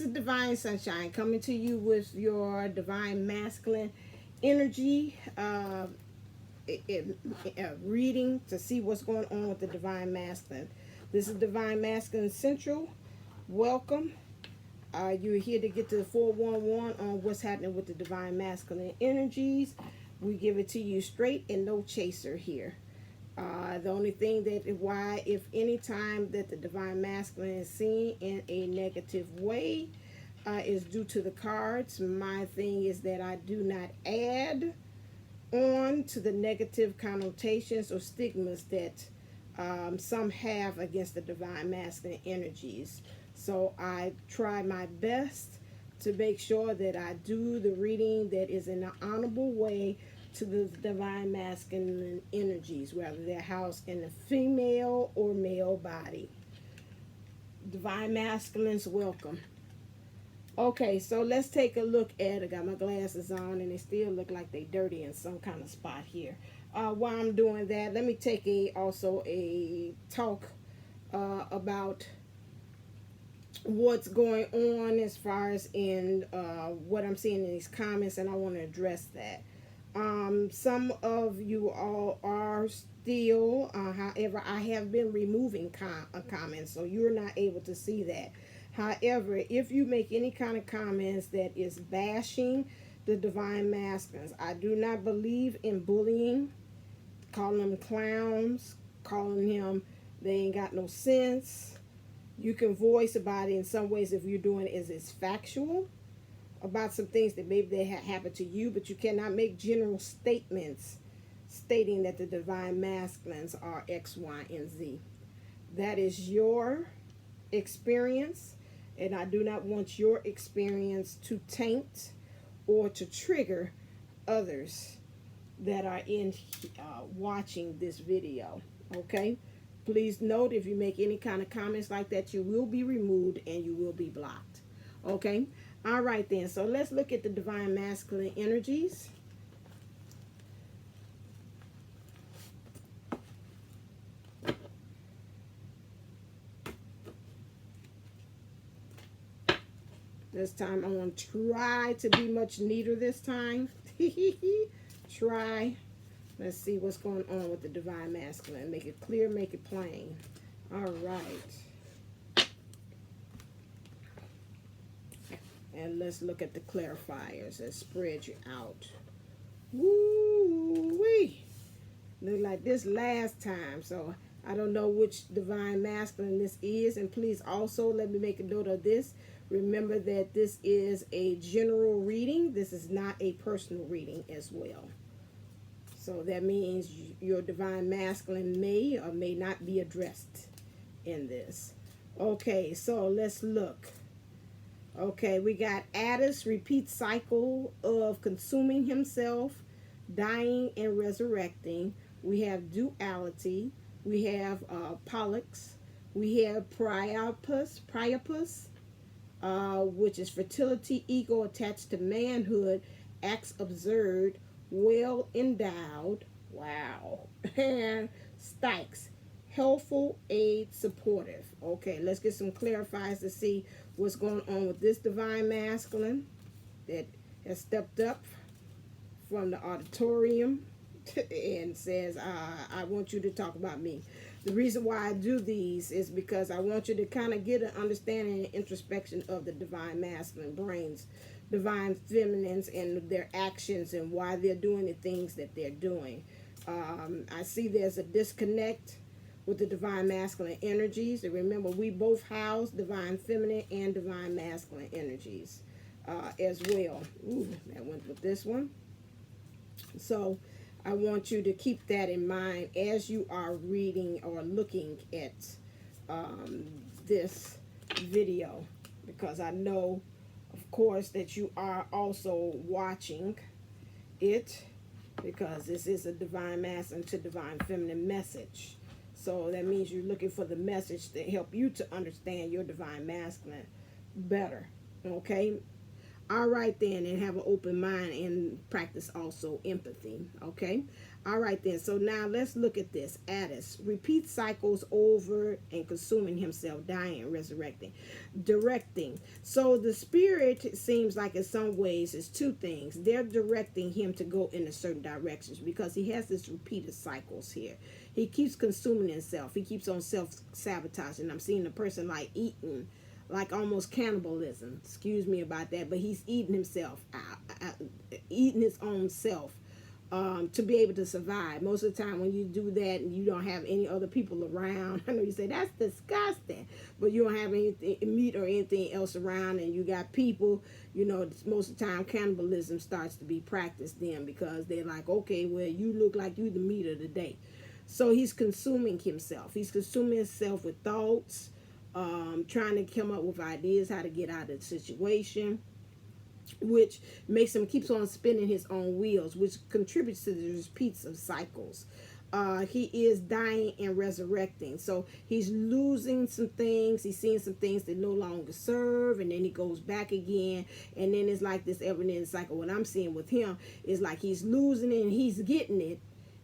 is Divine Sunshine coming to you with your Divine Masculine energy reading to see what's going on with the Divine Masculine. This is Divine Masculine Central. Welcome. You're here to get to the 411 on what's happening with the Divine Masculine energies. We give it to you straight and no chaser here. The only thing that why, if any time that the Divine Masculine is seen in a negative way, is due to the cards. My thing is that I do not add on to the negative connotations or stigmas that some have against the Divine Masculine energies. So I try my best to make sure that I do the reading that is in an honorable way to the Divine Masculine energies, whether they're housed in the female or male body. Divine Masculines, welcome. Okay, so let's take a look at, I got my glasses on and they still look like they dirty in some kind of spot here. While I'm doing that, let me take also a talk about what's going on as far as in what I'm seeing in these comments, and I want to address that. Some of you all are still, however, I have been removing comments, so you're not able to see that. However, if you make any kind of comments that is bashing the Divine Masculines, I do not believe in bullying, calling them clowns, calling them they ain't got no sense. You can voice about it in some ways if you're doing it as it's factual about some things that maybe they happened to you, but you cannot make general statements stating that the Divine Masculines are X, Y, and Z. That is your experience, and I do not want your experience to taint or to trigger others that are in watching this video. Okay? Please note, if you make any kind of comments like that, you will be removed and you will be blocked. Okay? All right then, so let's look at the Divine Masculine energies. This time I'm going to try to be much neater this time. Try. Let's see what's going on with the Divine Masculine. Make it clear, make it plain. All right. And let's look at the clarifiers and spread you out. Woo-wee. Look like this last time. So I don't know which Divine Masculine this is. And please also let me make a note of this. Remember that this is a general reading. This is not a personal reading as well. So that means your Divine Masculine may or may not be addressed in this. Okay, so let's look. Okay, we got Addis, repeat cycle of consuming himself, dying and resurrecting. We have Duality. We have Pollux. We have Priapus, which is fertility, ego attached to manhood, acts absurd, well endowed. Wow. And Stikes, helpful, aid, supportive. Okay, let's get some clarifiers to see what's going on with this Divine Masculine that has stepped up from the auditorium and says, I want you to talk about me. The reason why I do these is because I want you to kind of get an understanding and introspection of the Divine Masculine brains, Divine Feminines, and their actions and why they're doing the things that they're doing. I see there's a disconnect with the Divine Masculine energies. And remember, we both house Divine Feminine and Divine Masculine energies as well. Ooh, that went with this one. So I want you to keep that in mind as you are reading or looking at this video, because I know, of course, that you are also watching it, because this is a Divine Masculine to Divine Feminine message. So that means you're looking for the message to help you to understand your Divine Masculine better. Okay? All right then, and have an open mind and practice also empathy. Okay. All right then. So now let's look at this. Addis repeats cycles over and consuming himself, dying and resurrecting. Directing. So the spirit seems like in some ways is two things. They're directing him to go in a certain directions because he has this repeated cycles here. He keeps consuming himself. He keeps on self-sabotaging. I'm seeing a person like eating, like almost cannibalism. Excuse me about that, but he's eating himself out, eating his own self to be able to survive. Most of the time when you do that and you don't have any other people around, I know you say that's disgusting, but you don't have anything meat or anything else around, and you got people, most of the time cannibalism starts to be practiced then, because they're like, okay, well, you look like you the meat of the day. So he's consuming himself. He's consuming himself with thoughts, trying to come up with ideas how to get out of the situation, which makes him keeps on spinning his own wheels, which contributes to the repeats of cycles. He is dying and resurrecting. So he's losing some things. He's seeing some things that no longer serve, and then he goes back again. And then it's like this ever-ending cycle. What I'm seeing with him is like he's losing it and he's getting it,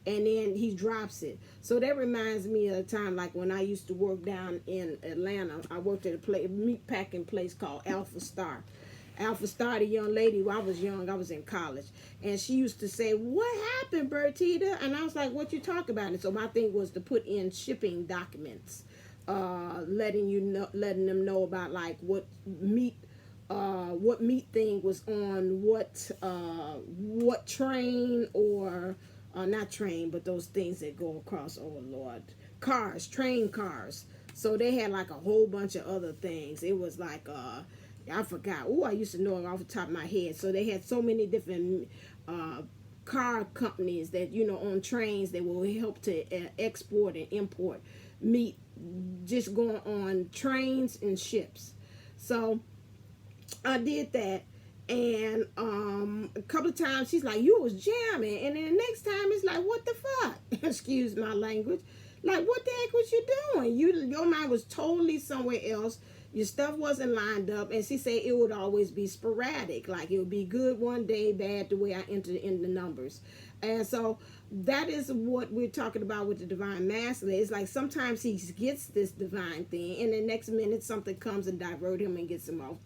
and then he drops it. So that reminds me of a time like when I used to work down in Atlanta. I worked at a meat packing place called Alpha Star. Alpha Star, the young lady, when I was young, I was in college, and she used to say, "What happened, Bertita?" And I was like, "What you talk about?" And so my thing was to put in shipping documents, letting them know about like what meat thing was on what train, or not train, but those things that go across, oh Lord, train cars. So they had like a whole bunch of other things. It was like I forgot. Oh, I used to know it off the top of my head. So they had so many different car companies that, on trains that will help to export and import meat, just going on trains and ships. So I did that. And a couple of times she's like, "You was jamming." And then the next time it's like, "What the fuck?" Excuse my language. Like, what the heck was you doing? Your mind was totally somewhere else. Your stuff wasn't lined up. And she said it would always be sporadic. Like, it would be good one day, bad the way I entered in the numbers. And so that is what we're talking about with the divine masculine. It's like sometimes he gets this divine thing, and the next minute something comes and divert him and gets him off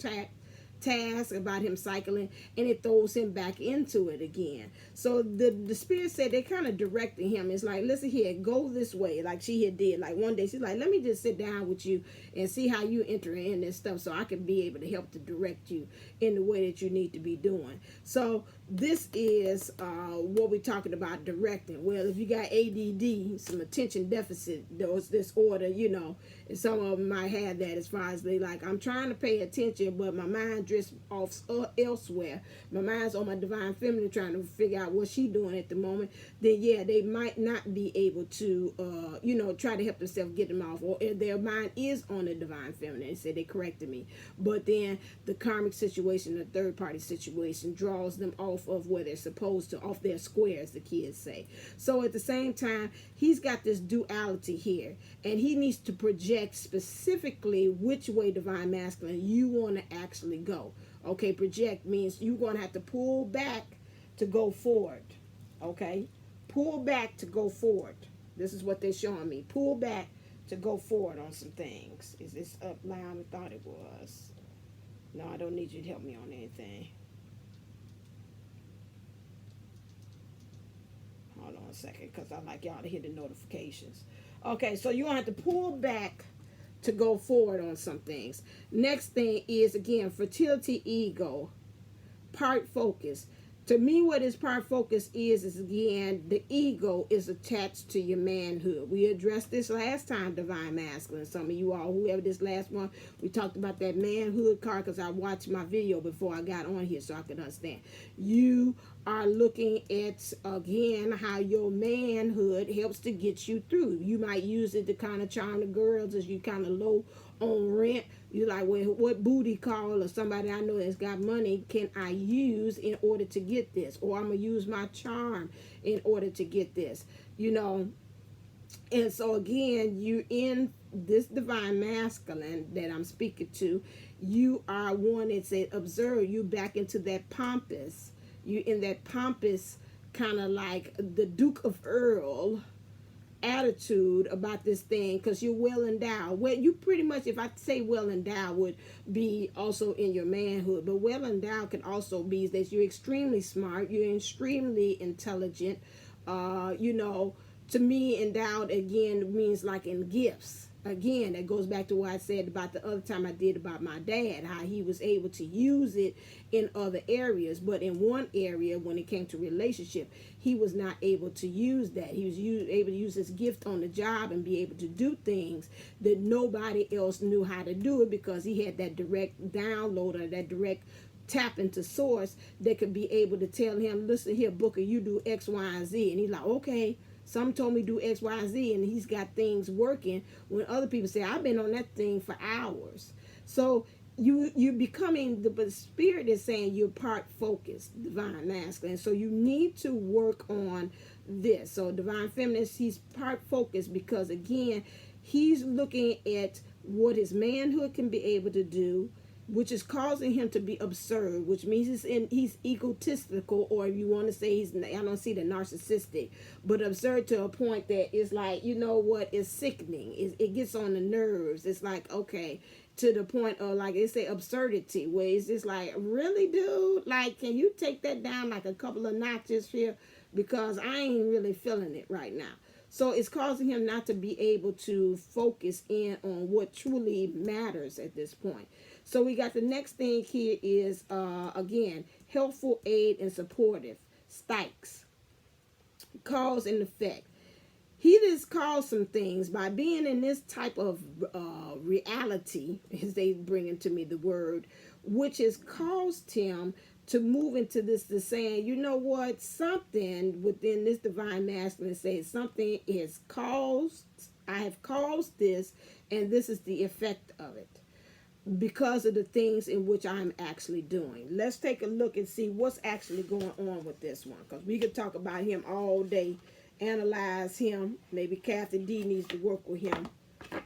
task about him cycling, and it throws him back into it again. So the spirit said they kind of directing him. It's like, "Listen here, go this way," like she had did. Like one day she's like, "Let me just sit down with you and see how you enter in this stuff, so I can be able to help to direct you in the way that you need to be doing." So this is what we're talking about, directing. Well, if you got ADD, some attention deficit disorder, and some of them might have that, as far as they like, "I'm trying to pay attention, but my mind drifts off elsewhere. My mind's on my divine feminine, trying to figure out what she's doing at the moment." Then yeah, they might not be able to try to help themselves get them off, or their mind is on the divine feminine. They said they corrected me, but then the karmic situation, the third party situation, draws them off of where they're supposed to, off their square, as the kids say. So at the same time, he's got this duality here, and he needs to project specifically which way, divine masculine, you want to actually go. Okay, project means you're going to have to pull back to go forward. Okay, pull back to go forward. This is what they're showing me. Pull back to go forward on some things. Is this up loud? I thought it was. No, I don't need you to help me on anything. Hold on a second, because I like y'all to hear the notifications. Okay, so you're going to have to pull back to go forward on some things. Next thing is, again, fertility ego, part focus. To me, what his part focus is again, the ego is attached to your manhood. We addressed this last time, divine masculine. Some of you all, whoever this last one, we talked about that manhood card, because I watched my video before I got on here so I could understand. You are looking at, again, how your manhood helps to get you through. You might use it to kind of charm the girls as you kind of low on rent. You're like, well, what booty call or somebody I know that's got money can I use in order to get this? Or I'm going to use my charm in order to get this, And so again, you in this divine masculine that I'm speaking to, you are one that said, observe, you back into that pompous, you in that pompous kind of like the Duke of Earl attitude about this thing, because you're well endowed. Well, you pretty much, if I say well endowed, would be also in your manhood, but well endowed can also be that you're extremely smart, you're extremely intelligent. You know, to me, endowed again means like in gifts. Again, that goes back to what I said about the other time I did about my dad, how he was able to use it in other areas, but in one area, when it came to relationship, he was not able to use that. He was able to use his gift on the job and be able to do things that nobody else knew how to do it, because he had that direct download or that direct tap into source that could be able to tell him, listen here, Booker, you do X, Y, and Z. And he's like, okay. Some told me do X, Y, and Z, and he's got things working when other people say, I've been on that thing for hours. So you're becoming, the spirit is saying you're part focused, divine masculine. So you need to work on this. So divine feminine, he's part focused, because again, he's looking at what his manhood can be able to do, which is causing him to be absurd, which means he's egotistical, or if you want to say I don't see the narcissistic, but absurd to a point that it's like, you know what, it's sickening. It gets on the nerves. It's like, okay, to the point of, like they say, absurdity, where it's just like, really, dude? Like, can you take that down like a couple of notches here? Because I ain't really feeling it right now. So it's causing him not to be able to focus in on what truly matters at this point. So we got the next thing here is, again, helpful, aid, and supportive. Stikes. Cause and effect. He just caused some things by being in this type of reality, as they bring into me the word, which has caused him to move into this, saying, you know what, something within this divine masculine says something is caused, I have caused this, and this is the effect of it, because of the things in which I'm actually doing. Let's take a look and see what's actually going on with this one, because we could talk about him all day, analyze him. Maybe Kathy D needs to work with him,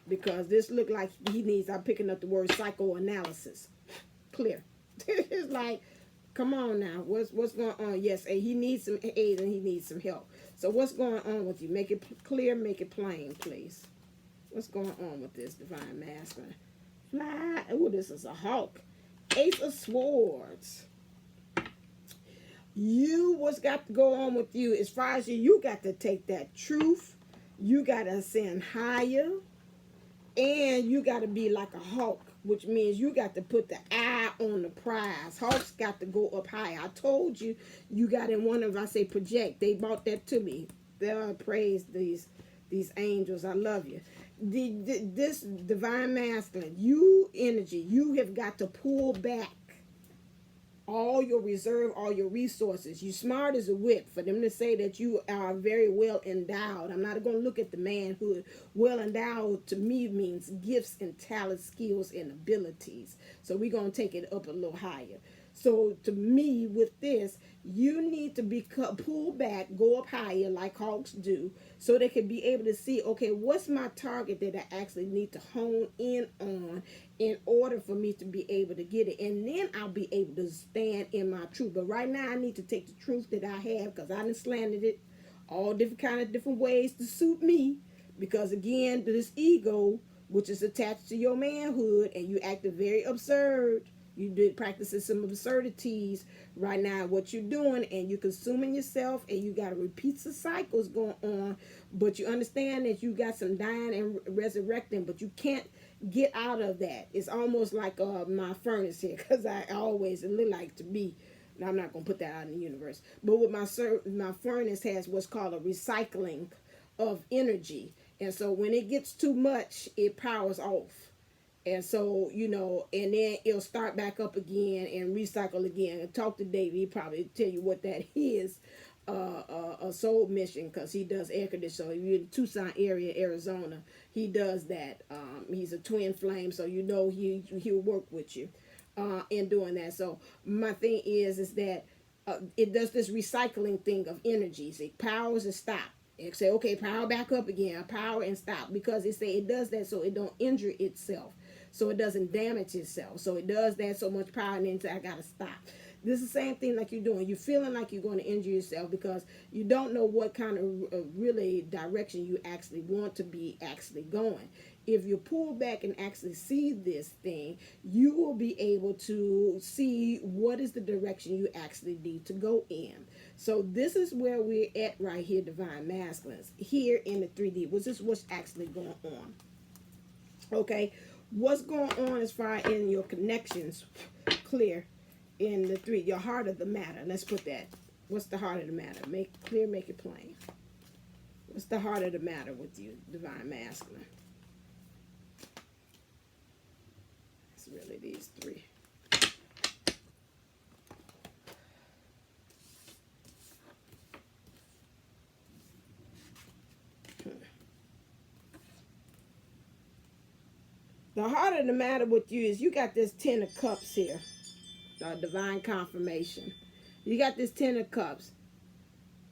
because this look like he needs, I'm picking up the word psychoanalysis. Clear. It's like, come on now, what's going on? Yes, he needs some aid and he needs some help. So what's going on with you? Make it clear, make it plain, please. What's going on with this divine masculine? Fly. Oh, this is a hawk. Ace of Swords. What's got to go on with you? As far as you got to take that truth. You got to ascend higher. And you got to be like a hawk, which means you got to put the eye on the prize. Hawks got to go up high. I told you, you got in one of, I say project. They brought that to me. They praise these angels. I love you. This divine masculine, you energy, you have got to pull back all your reserve, all your resources. You smart as a whip. For them to say that you are very well endowed, I'm not going to look at the manhood. Well endowed to me means gifts and talents, skills and abilities. So we're going to take it up a little higher. So to me, with this, you need to be pull back, go up higher like hawks do, so they can be able to see, okay, what's my target that I actually need to hone in on in order for me to be able to get it. And then I'll be able to stand in my truth. But right now I need to take the truth that I have, because I done slandered it all different ways to suit me. Because again, this ego, which is attached to your manhood, and you acted very absurd. You did practicing some absurdities right now, what you're doing, and you're consuming yourself, and you got to repeat the cycles going on. But you understand that you got some dying and resurrecting, but you can't get out of that. It's almost like my furnace here, because I always, it look like to me, now I'm not going to put that out in the universe, but with my furnace has what's called a recycling of energy. And so when it gets too much, it powers off. And so, you know, and then it'll start back up again and recycle again. And talk to David, he'll probably tell you what that is, a soul mission, because he does air conditioning. So if you're in the Tucson area, Arizona, he does that. He's a twin flame, so you know he'll work with you in doing that. So my thing is that it does this recycling thing of energies. It powers and stops. It say, okay, power back up again, power and stop, because it say it does that so it don't injure itself. so it doesn't damage itself. So it does that so much power, and then say, I gotta stop. This is the same thing like you're doing. You're feeling like you're going to injure yourself because you don't know what kind of really direction you actually want to be actually going. If you pull back and actually see this thing, you will be able to see what is the direction you actually need to go in. So this is where we're at right here, Divine Masculines, here in the 3D. This is what's actually going on. Okay, what's going on as far in your connections, clear. In the 3, your heart of the matter. Let's put that. What's the heart of the matter? Make it clear, make it plain. What's the heart of the matter with you, Divine Masculine? It's really these 3. The heart of the matter with you is you got this 10 of Cups here. Divine confirmation. You got this 10 of Cups.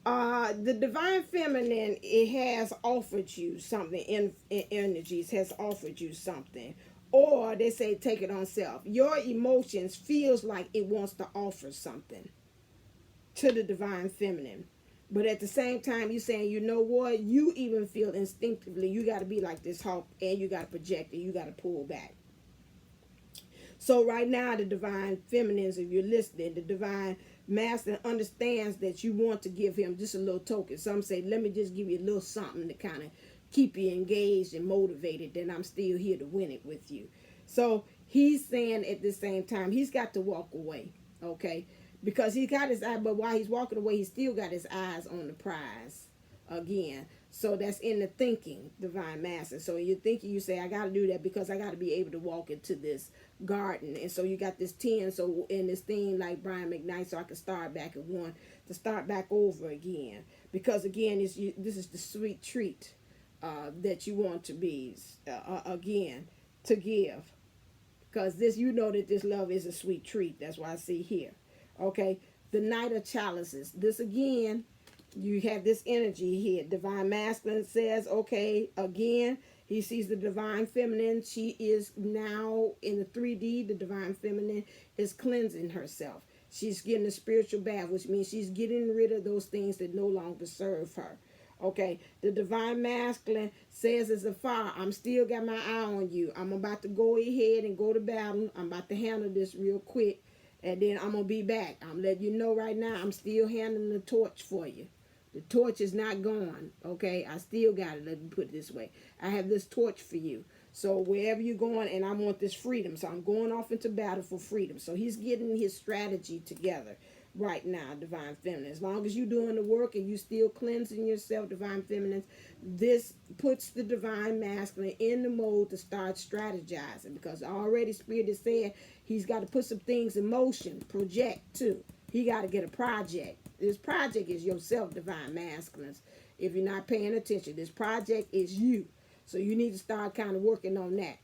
The Divine Feminine, it has offered you something in energies, has offered you something. Or they say take it on self. Your emotions feels like it wants to offer something to the Divine Feminine. But at the same time, you're saying, you know what? You even feel instinctively you got to be like this hawk, and you got to project it. You got to pull back. So right now, the Divine Feminines, if you're listening, the Divine Masculine understands that you want to give him just a little token. Some say, let me just give you a little something to kind of keep you engaged and motivated. Then I'm still here to win it with you. So he's saying at the same time, he's got to walk away, okay? Because he got his eye, but while he's walking away, he still got his eyes on the prize again. So that's in the thinking, Divine Master. So you're thinking, you say, I got to do that because I got to be able to walk into this garden. And so you got this 10, so in this thing like Brian McKnight, so I can start back at 1, to start back over again. Because again, this is the sweet treat that you want to be, again, to give. Because this, you know that this love is a sweet treat. That's why I see here. Okay, the Knight of Chalices. This again, you have this energy here. Divine Masculine says, okay, again, he sees the Divine Feminine. She is now in the 3D. The Divine Feminine is cleansing herself. She's getting a spiritual bath, which means she's getting rid of those things that no longer serve her. Okay, the Divine Masculine says as a fire, I'm still got my eye on you. I'm about to go ahead and go to battle. I'm about to handle this real quick. And then I'm going to be back. I'm letting you know right now, I'm still handling the torch for you. The torch is not gone, okay? I still got it. Let me put it this way. I have this torch for you. So wherever you're going, and I want this freedom. So I'm going off into battle for freedom. So he's getting his strategy together right now, Divine Feminine. As long as you're doing the work and you still cleansing yourself, Divine Feminine, this puts the Divine Masculine in the mode to start strategizing. Because already Spirit is saying he's got to put some things in motion, project too. He got to get a project. This project is yourself, Divine Masculines. If you're not paying attention, this project is you. So you need to start kind of working on that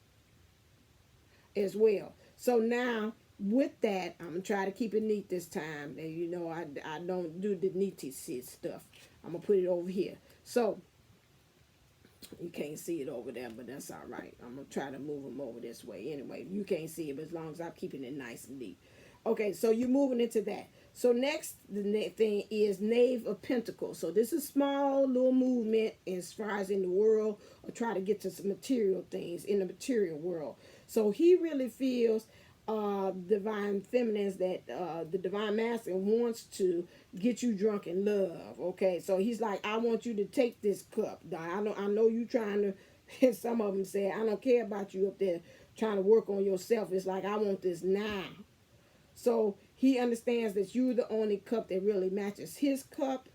as well. So now, with that, I'm going to try to keep it neat this time. And you know, I don't do the neaty stuff. I'm going to put it over here. So, you can't see it over there, but that's all right. I'm going to try to move them over this way. Anyway, you can't see it, but as long as I'm keeping it nice and neat. Okay, so you're moving into that. So next, the thing is Knave of Pentacles. So this is small little movement as far as in the world, or try to get to some material things in the material world. So he really feels Divine Feminines that the Divine Masculine wants to get you drunk in love. Okay, so he's like, I want you to take this cup. I know you trying to. Some of them say, I don't care about you up there trying to work on yourself. It's like, I want this now. So he understands that you're the only cup that really matches his cup.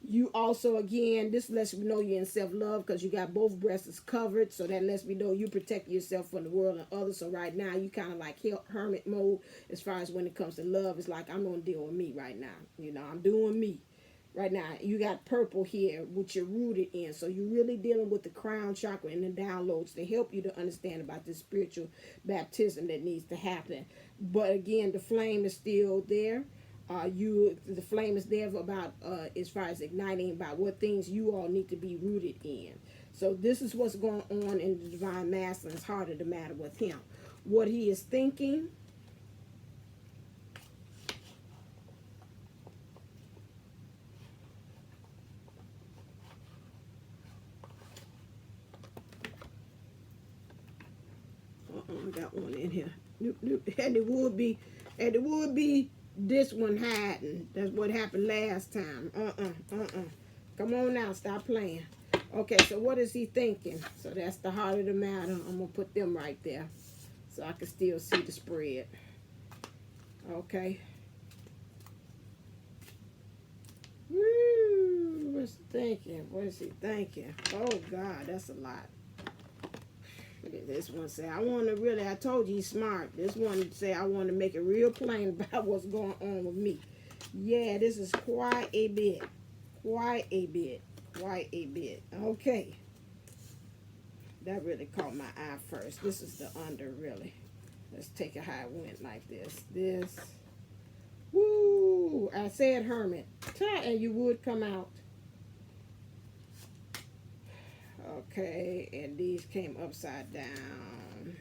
You also, again, this lets me know you're in self-love because you got both breasts covered. So that lets me know you protect yourself from the world and others. So right now, you kind of like hermit mode as far as when it comes to love. It's like, I'm going to deal with me right now. You know, I'm doing me. Right now, you got purple here, which you're rooted in. So you're really dealing with the crown chakra and the downloads to help you to understand about this spiritual baptism that needs to happen. But again, the flame is still there. The flame is there about as far as igniting about what things you all need to be rooted in. So this is what's going on in the divine masculine. It's harder to matter with him. What he is thinking. I got one in here. And it would be this one hiding. That's what happened last time. Come on now, stop playing. Okay, so what is he thinking? So that's the heart of the matter. I'm gonna put them right there so I can still see the spread. Okay. Woo, what's he thinking? What is he thinking? Oh God, that's a lot. This one say, I told you he's smart. This one say, I want to make it real plain about what's going on with me. Yeah, this is quite a bit. Quite a bit. Okay. That really caught my eye first. This is the under, really. Let's take it how it went like this. This. Woo! I said hermit. And you would come out. Okay, and these came upside down.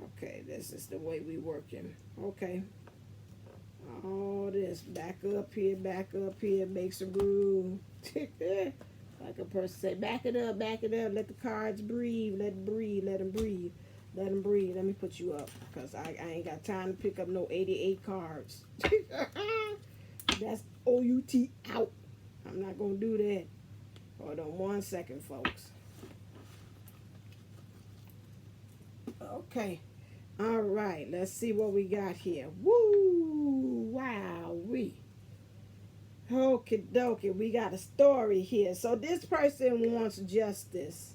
Okay, this is the way we working. Okay. All this, back up here, make some room. Like a person say, back it up, let the cards breathe, let them breathe. Let me put you up, because I ain't got time to pick up no 88 cards. That's O-U-T, out. I'm not going to do that. Hold on 1 second, folks. Okay. All right. Let's see what we got here. Woo! Wow! Okie dokie. We got a story here. So this person wants justice.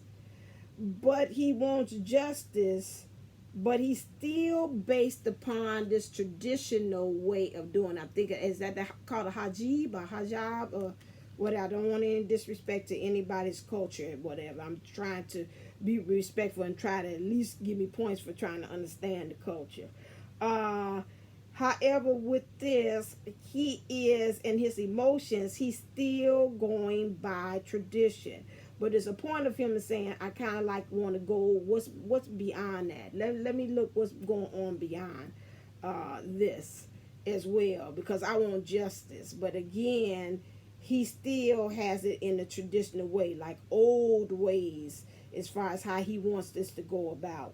But he wants justice, but he's still based upon this traditional way of doing it. I'm thinking, is that called a hajib or hajab or whatever? I don't want any disrespect to anybody's culture or whatever. I'm trying to be respectful and try to at least give me points for trying to understand the culture. However, with this, he is, in his emotions, he's still going by tradition. But there's a point of him saying, I kind of like want to go, what's beyond that? Let me look what's going on beyond this as well, because I want justice. But again, he still has it in the traditional way, like old ways, as far as how he wants this to go about.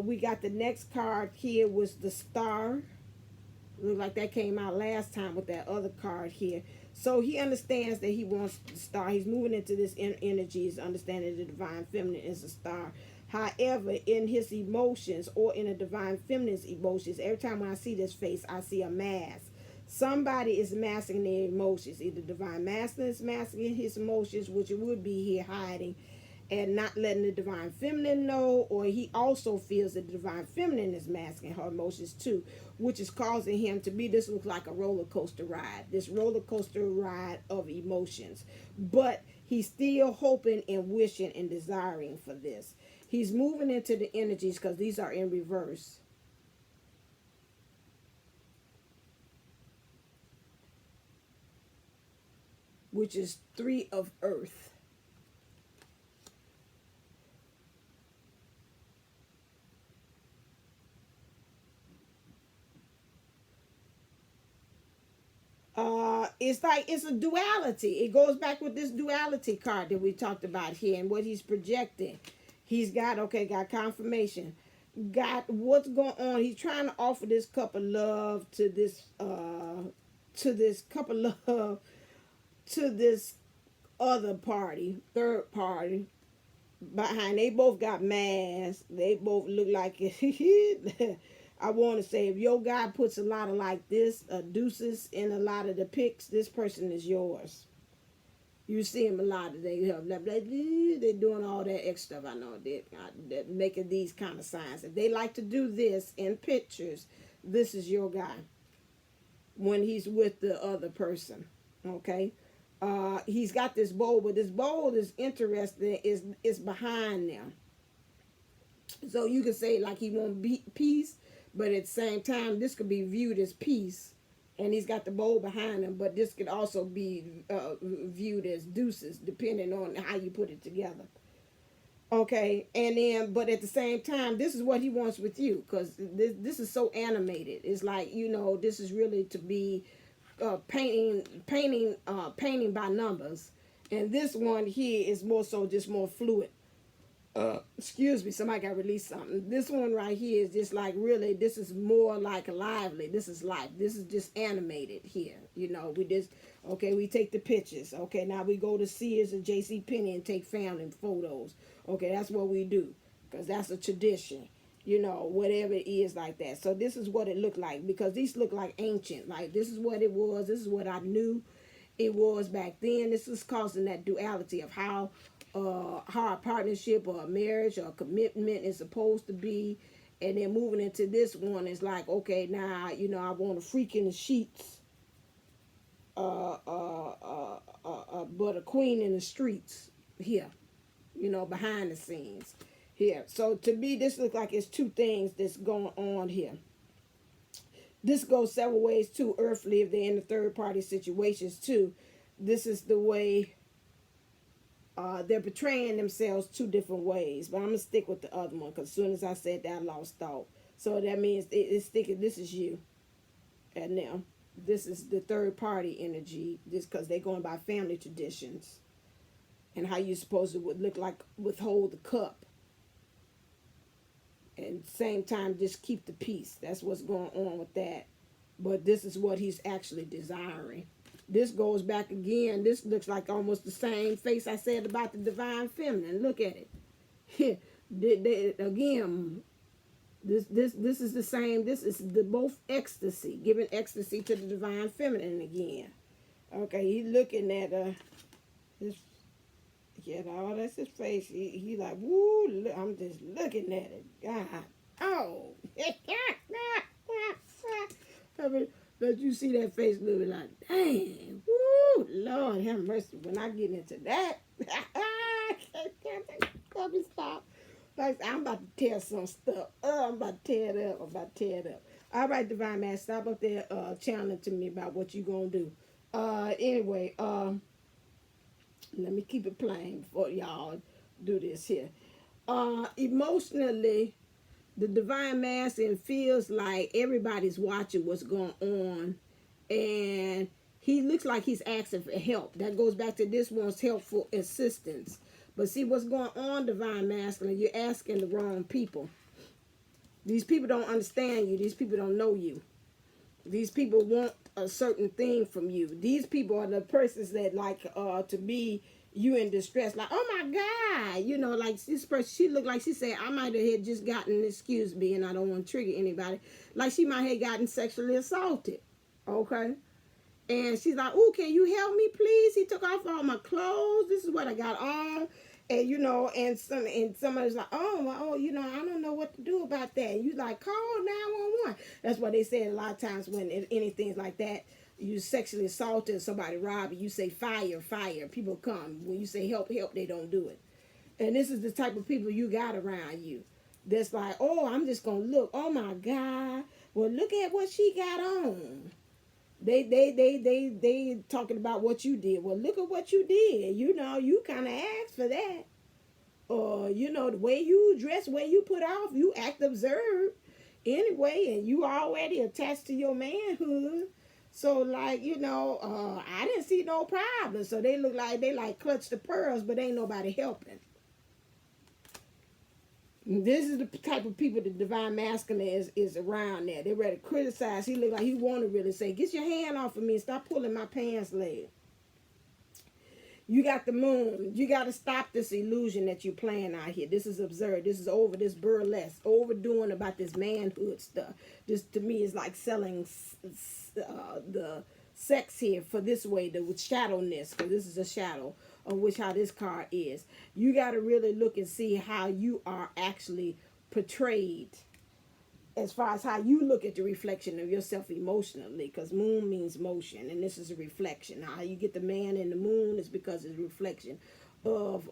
We got the next card here was the star. Look like that came out last time with that other card here. So he understands that he wants the star. He's moving into this energy. He's understanding the divine feminine is a star. However, in his emotions or in a divine feminine's emotions, every time when I see this face, I see a mask. Somebody is masking their emotions. Either divine masculine is masking his emotions, which it would be here hiding and not letting the divine feminine know, or he also feels that the divine feminine is masking her emotions too, which is causing him to be, this looks like a roller coaster ride, this roller coaster ride of emotions. But he's still hoping and wishing and desiring for this. He's moving into the energies because these are in reverse. Which is 3 of earth. It's like it's a duality. It goes back with this duality card that we talked about here and what he's projecting. He's got, okay, got confirmation. Got what's going on. He's trying to offer this cup of love to this cup of love to this other party, third party behind. They both got masks. They both look like it. I want to say, if your guy puts a lot of like this, deuces in a lot of the pics, this person is yours. You see him a lot. They're doing all that extra stuff. I know they're making these kind of signs. If they like to do this in pictures, this is your guy when he's with the other person. Okay? He's got this bowl, but this bowl is interesting, is behind them. So you could say like he won't be peace, but at the same time, this could be viewed as peace And he's got the bowl behind him, but this could also be viewed as deuces, depending on how you put it together. Okay, and then, but at the same time, this is what he wants with you, because this is so animated. It's like, you know, this is really to be painting by numbers, and this one here is more so just more fluid. Excuse me, somebody got released something. This one right here is just like, really, this is more like lively. This is life. This is just animated here. You know, we just, okay, we take the pictures. Okay, now we go to Sears and J.C. Penney and take family photos. Okay, that's what we do, because that's a tradition. You know, whatever it is like that. So this is what it looked like, because these look like ancient. Like, this is what it was. This is what I knew it was back then. This is causing that duality of how a partnership or a marriage or a commitment is supposed to be. And then moving into this one is like, okay, now, you know, I want a freak in the sheets, but a queen in the streets here, you know, behind the scenes here. So to me, this looks like it's two things that's going on here. This goes several ways too, earthly, if they're in the third party situations too. This is the way they're portraying themselves two different ways. But I'm going to stick with the other one, because as soon as I said that, I lost thought. So that means it's sticking. This is you. And now, this is the third party energy, just because they're going by family traditions and how you're supposed to would look like, withhold the cup. And same time, just keep the peace. That's what's going on with that. But this is what he's actually desiring. This goes back again. This looks like almost the same face I said about the divine feminine. Look at it. Again, this is the same. This is the both ecstasy, giving ecstasy to the divine feminine again. Okay, he's looking at his, yeah, no, that's his face. He like, woo, look, I'm just looking at it. God, oh. But you see that face looking like, dang, woo, Lord have mercy. When I get into that, let me stop. Like, I'm about to tear some stuff. I'm about to tear it up. All right, Divine Man, stop up there channeling to me about what you gonna do. Anyway, let me keep it plain before y'all do this here. Emotionally, the divine masculine feels like everybody's watching what's going on, and he looks like he's asking for help. That goes back to this one's helpful assistance. But see what's going on, divine masculine, you're asking the wrong people. These people don't understand you. These people don't know you. These people want a certain thing from you. These people are the persons that like to be you in distress, like, oh my God, you know, like this person, she looked like she said, I might have just gotten, excuse me, and I don't want to trigger anybody, like she might have gotten sexually assaulted, okay? And she's like, oh, can you help me, please? He took off all my clothes. This is what I got on. And, you know, and somebody's like, oh, you know, I don't know what to do about that. And you like, call 911. That's what they say a lot of times when anything like that. You sexually assaulted, somebody robbed you, say fire, fire. People come. When you say help, help, they don't do it. And this is the type of people you got around you. That's like, oh, I'm just going to look. Oh, my God. Well, look at what she got on. They talking about what you did. Well, look at what you did. You know, you kind of asked for that. Or, you know, the way you dress, the way you put off, you act observed anyway, and you already attached to your manhood. So, like, you know, I didn't see no problem. So they look like they like clutch the pearls, but ain't nobody helping. This is the type of people the divine masculine is around there. They're ready to criticize. He look like he want to really say, get your hand off of me and stop pulling my pants leg. You got the moon. You got to stop this illusion that you're playing out here. This is absurd. This is over. This burlesque. Overdoing about this manhood stuff. This, to me, is like selling the sex here for this way, the shadowness, because this is a shadow of which how this card is. You got to really look and see how you are actually portrayed as far as how you look at the reflection of yourself emotionally, because moon means motion, and this is a reflection. Now, how you get the man and the moon is because it's a reflection of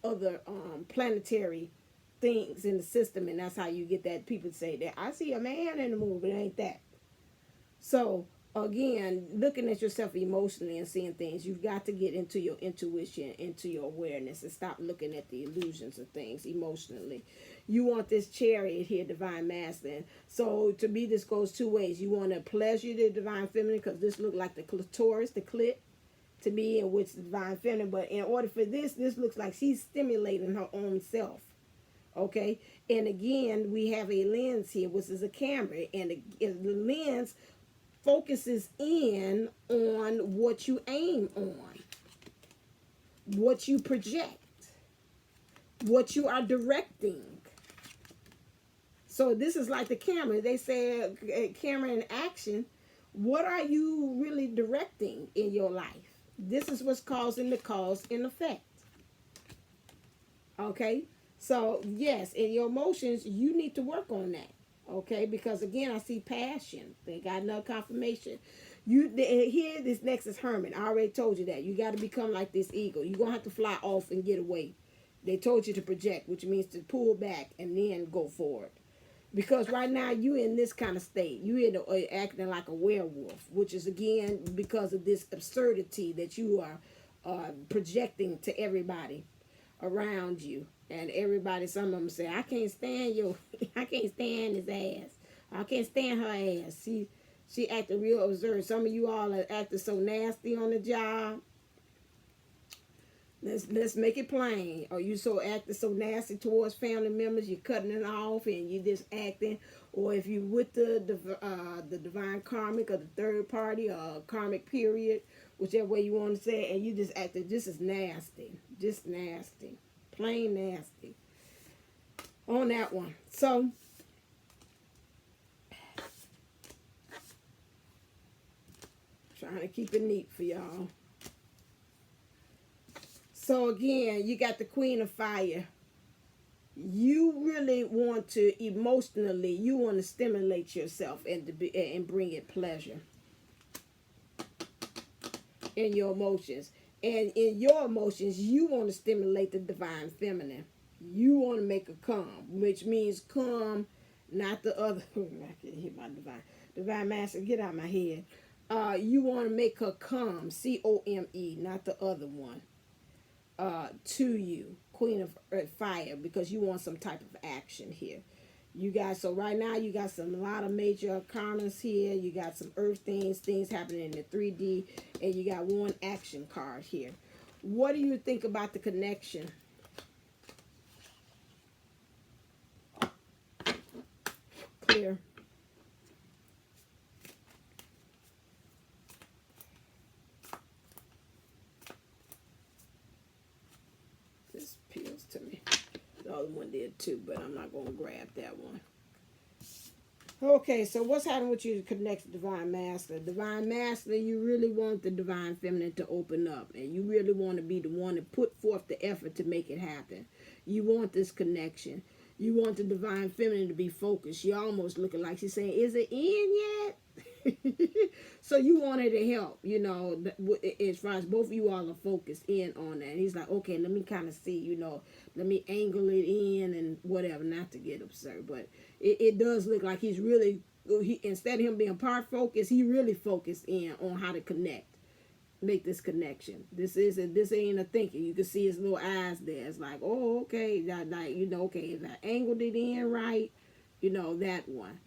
other planetary things in the system, and that's how you get that. People say that I see a man in the moon, but it ain't that. So again, looking at yourself emotionally and seeing things, you've got to get into your intuition, into your awareness, and stop looking at the illusions of things emotionally. You want this chariot here, divine masculine. So to me, this goes two ways. You want to pleasure the divine feminine, because this look like the clitoris, the clit, to me, in which the divine feminine. But in order for this looks like she's stimulating her own self. Okay, and again, we have a lens here, which is a camera, and the lens focuses in on what you aim on, what you project, what you are directing. So this is like the camera. They say camera in action. What are you really directing in your life? This is what's causing the cause and effect. Okay? So, yes, in your emotions, you need to work on that. Okay? Because, again, I see passion. They got another confirmation. Here, this next is Hermit. I already told you that. You got to become like this eagle. You're going to have to fly off and get away. They told you to project, which means to pull back and then go forward. Because right now, you in this kind of state. You acting like a werewolf, which is, again, because of this absurdity that you are projecting to everybody around you. And everybody, some of them say, I can't stand I can't stand his ass. I can't stand her ass. She acting real absurd. Some of you all are acting so nasty on the job. Let's make it plain. Or you acting so nasty towards family members, you're cutting it off and you just acting. Or if you with the divine karmic or the third party or karmic period, whichever way you want to say it, and you just acting just as nasty. Just nasty. Plain nasty. On that one. So, trying to keep it neat for y'all. So again, you got the Queen of Fire. You really want to emotionally, you want to stimulate yourself and bring it pleasure in your emotions. And in your emotions, you want to stimulate the divine feminine. You want to make her come, which means come, not the other. I can hit my divine master. Get out of my head. You want to make her come, C-O-M-E, not the other one. To you, Queen of Fire, because you want some type of action here. You guys, so right now you got a lot of major arcanas here. You got some earth things happening in the 3D, and you got one action card here. What do you think about the connection? Clear. This appeals to me. The other one did too, but I'm not going to grab that one. Okay, so what's happening with you to connect to Divine Master? Divine Master, you really want the Divine Feminine to open up. And you really want to be the one to put forth the effort to make it happen. You want this connection. You want the Divine Feminine to be focused. You're almost looking like she's saying, is it in yet? So you want her to help, you know, as far as both of you all are focused in on that. And he's like, okay, let me kind of see, you know, let me angle it in and whatever, not to get absurd. But it does look like he's really, instead of him being part focused, he really focused in on how to connect, make this connection. This ain't a thinking. You can see his little eyes there. It's like, oh, okay, that, you know, okay, if I angled it in right, you know, that one.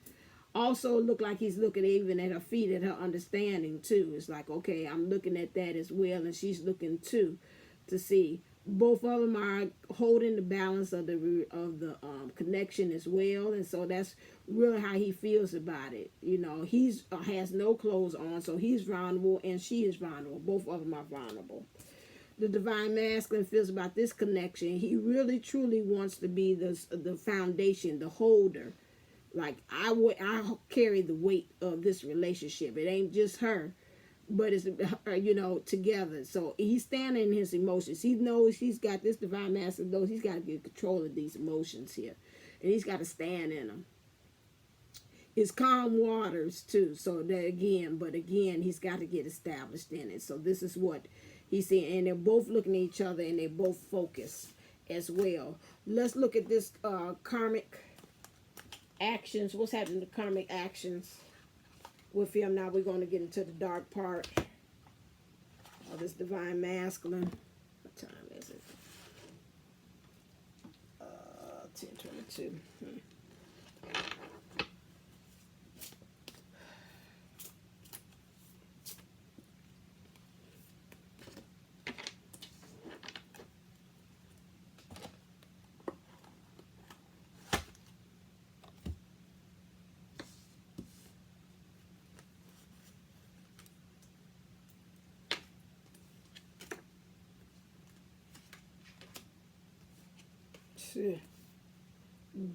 Also look like he's looking even at her feet, at her understanding too. It's like, okay, I'm looking at that as well, and she's looking too to see. Both of them are holding the balance of the connection as well, and so that's really how he feels about it. You know, he's has no clothes on, so he's vulnerable, and she is vulnerable. Both of them are vulnerable. The Divine Masculine feels about this connection. He really truly wants to be the foundation, the holder. Like, I carry the weight of this relationship. It ain't just her, but it's, you know, together. So he's standing in his emotions. He knows he's got this Divine Master, knows he's got to get control of these emotions here. And he's got to stand in them. It's calm waters, too. So that again, he's got to get established in it. So this is what he's saying. And they're both looking at each other, and they're both focused as well. Let's look at this karmic actions. What's happening to karmic actions? with him. Now we're going to get into the dark part of this divine masculine. What time is it? 10:22.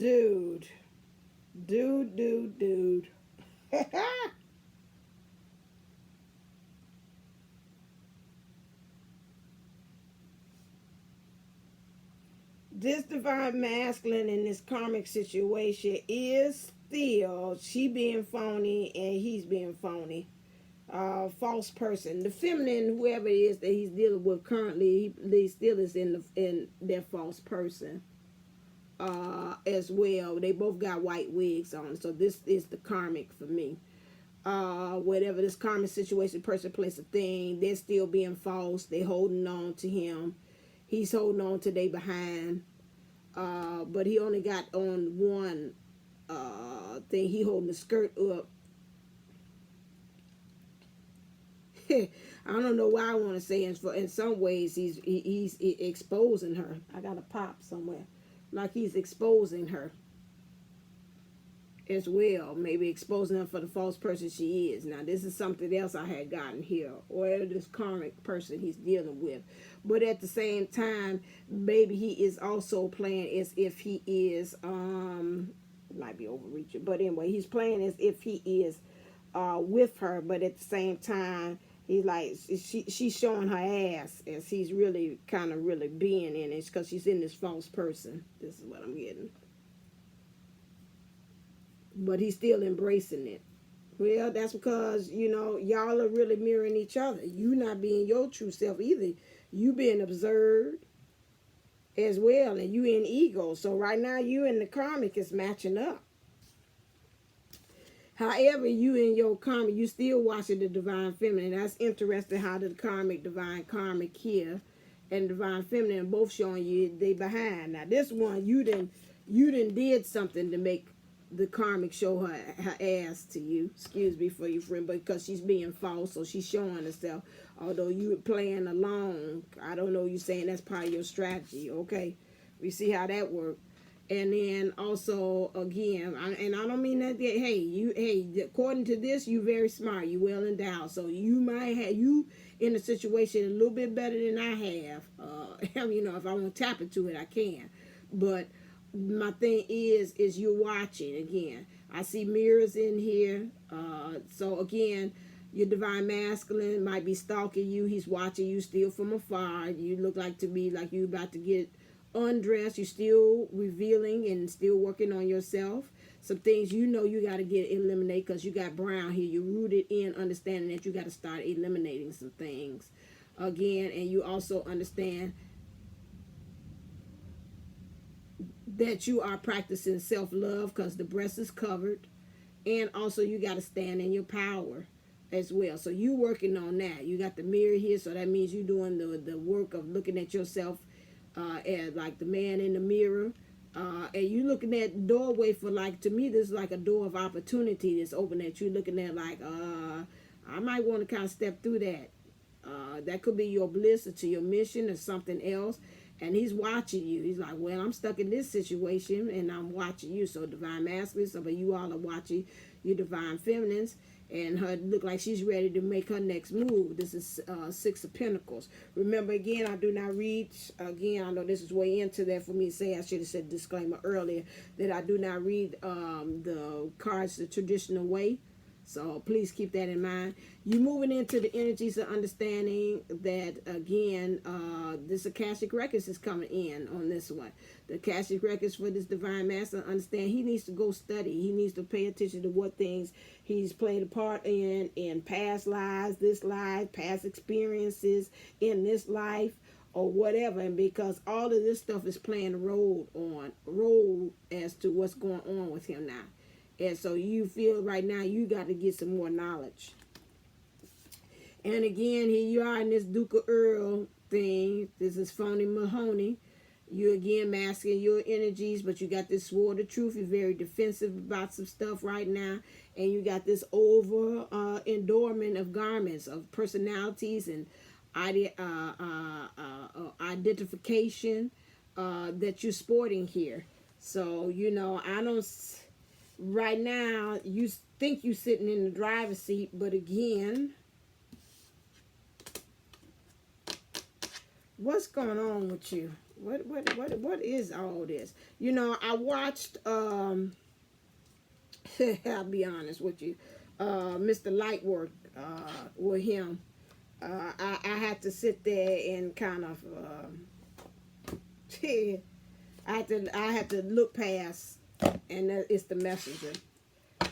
Dude. This divine masculine in this karmic situation is still she being phony and he's being phony. False person. The feminine, whoever it is that he's dealing with currently, he still is in their false person. As well. They both got white wigs on. So this is the karmic for me. Whatever this karmic situation, person, place, or thing, they're still being false. They holding on to him. He's holding on to they behind. But he only got on one thing. He holding the skirt up. I don't know why I want to say in some ways he's exposing her. I got a pop somewhere. Like he's exposing her as well. Maybe exposing her for the false person she is. Now, this is something else I had gotten here. Or this karmic person he's dealing with. But at the same time, maybe he is also playing as if he is, might be overreaching. But anyway, he's playing as if he is with her. But at the same time, he's like, she's showing her ass as he's really kind of really being in it because she's in this false person. This is what I'm getting. But he's still embracing it. Well, that's because, you know, y'all are really mirroring each other. You not being your true self either. You being observed as well. And you in ego. So right now you and the karmic is matching up. However, you in your karmic, you still watching the divine feminine. That's interesting how the karmic, divine karmic here and divine feminine both showing you they behind. Now this one, you done did something to make the karmic show her ass to you. Excuse me for your friend, but because she's being false, so she's showing herself. Although you were playing along, I don't know, you saying that's part of your strategy. Okay, we see how that worked. And then also again, and I don't mean that. Hey, according to this, you very smart. You well endowed. So you might have you in a situation a little bit better than I have. You know, if I want to tap into it, I can. But my thing is you're watching again. I see mirrors in here. So again, your divine masculine might be stalking you. He's watching you still from afar. You look like to be like you about to get undressed. You're still revealing and still working on yourself. Some things you know you got to get eliminated because you got brown here. You're rooted in understanding that you got to start eliminating some things again. And you also understand that you are practicing self-love because the breast is covered. And also you got to stand in your power as well. So you working on that. You got the mirror here. So that means you're doing the work of looking at yourself as like the man in the mirror. And you looking at the doorway for, like, to me, this is like a door of opportunity that's open that you looking at like, I might want to kind of step through that. That could be your bliss or to your mission or something else. And he's watching you. He's like, well, I'm stuck in this situation and I'm watching you. So divine masculine, some of you all are watching your divine feminines. And her look like she's ready to make her next move. This is Six of Pentacles. Remember, again, I do not read. Again, I know this is way into that for me to say. I should have said disclaimer earlier that I do not read the cards the traditional way. So please keep that in mind. You're moving into the energies of understanding that, again, this Akashic Records is coming in on this one. The Akashic Records for this divine master, understand he needs to go study. He needs to pay attention to what things he's played a part in past lives, this life, past experiences in this life, or whatever. And because all of this stuff is playing a role as to what's going on with him now. And so you feel right now you got to get some more knowledge. And again, here you are in this Duke of Earl thing. This is Phony Mahoney. You again masking your energies, but you got this sword of truth. You're very defensive about some stuff right now. And you got this over endowment of garments, of personalities and identification that you're sporting here. So, you know, I don't... Right now, you think you're sitting in the driver's seat, but again... What's going on with you? What is all this? You know, I watched I'll be honest with you, Mr. Lightwork with him. I had to sit there and kind of I had to look past, and it's the messenger,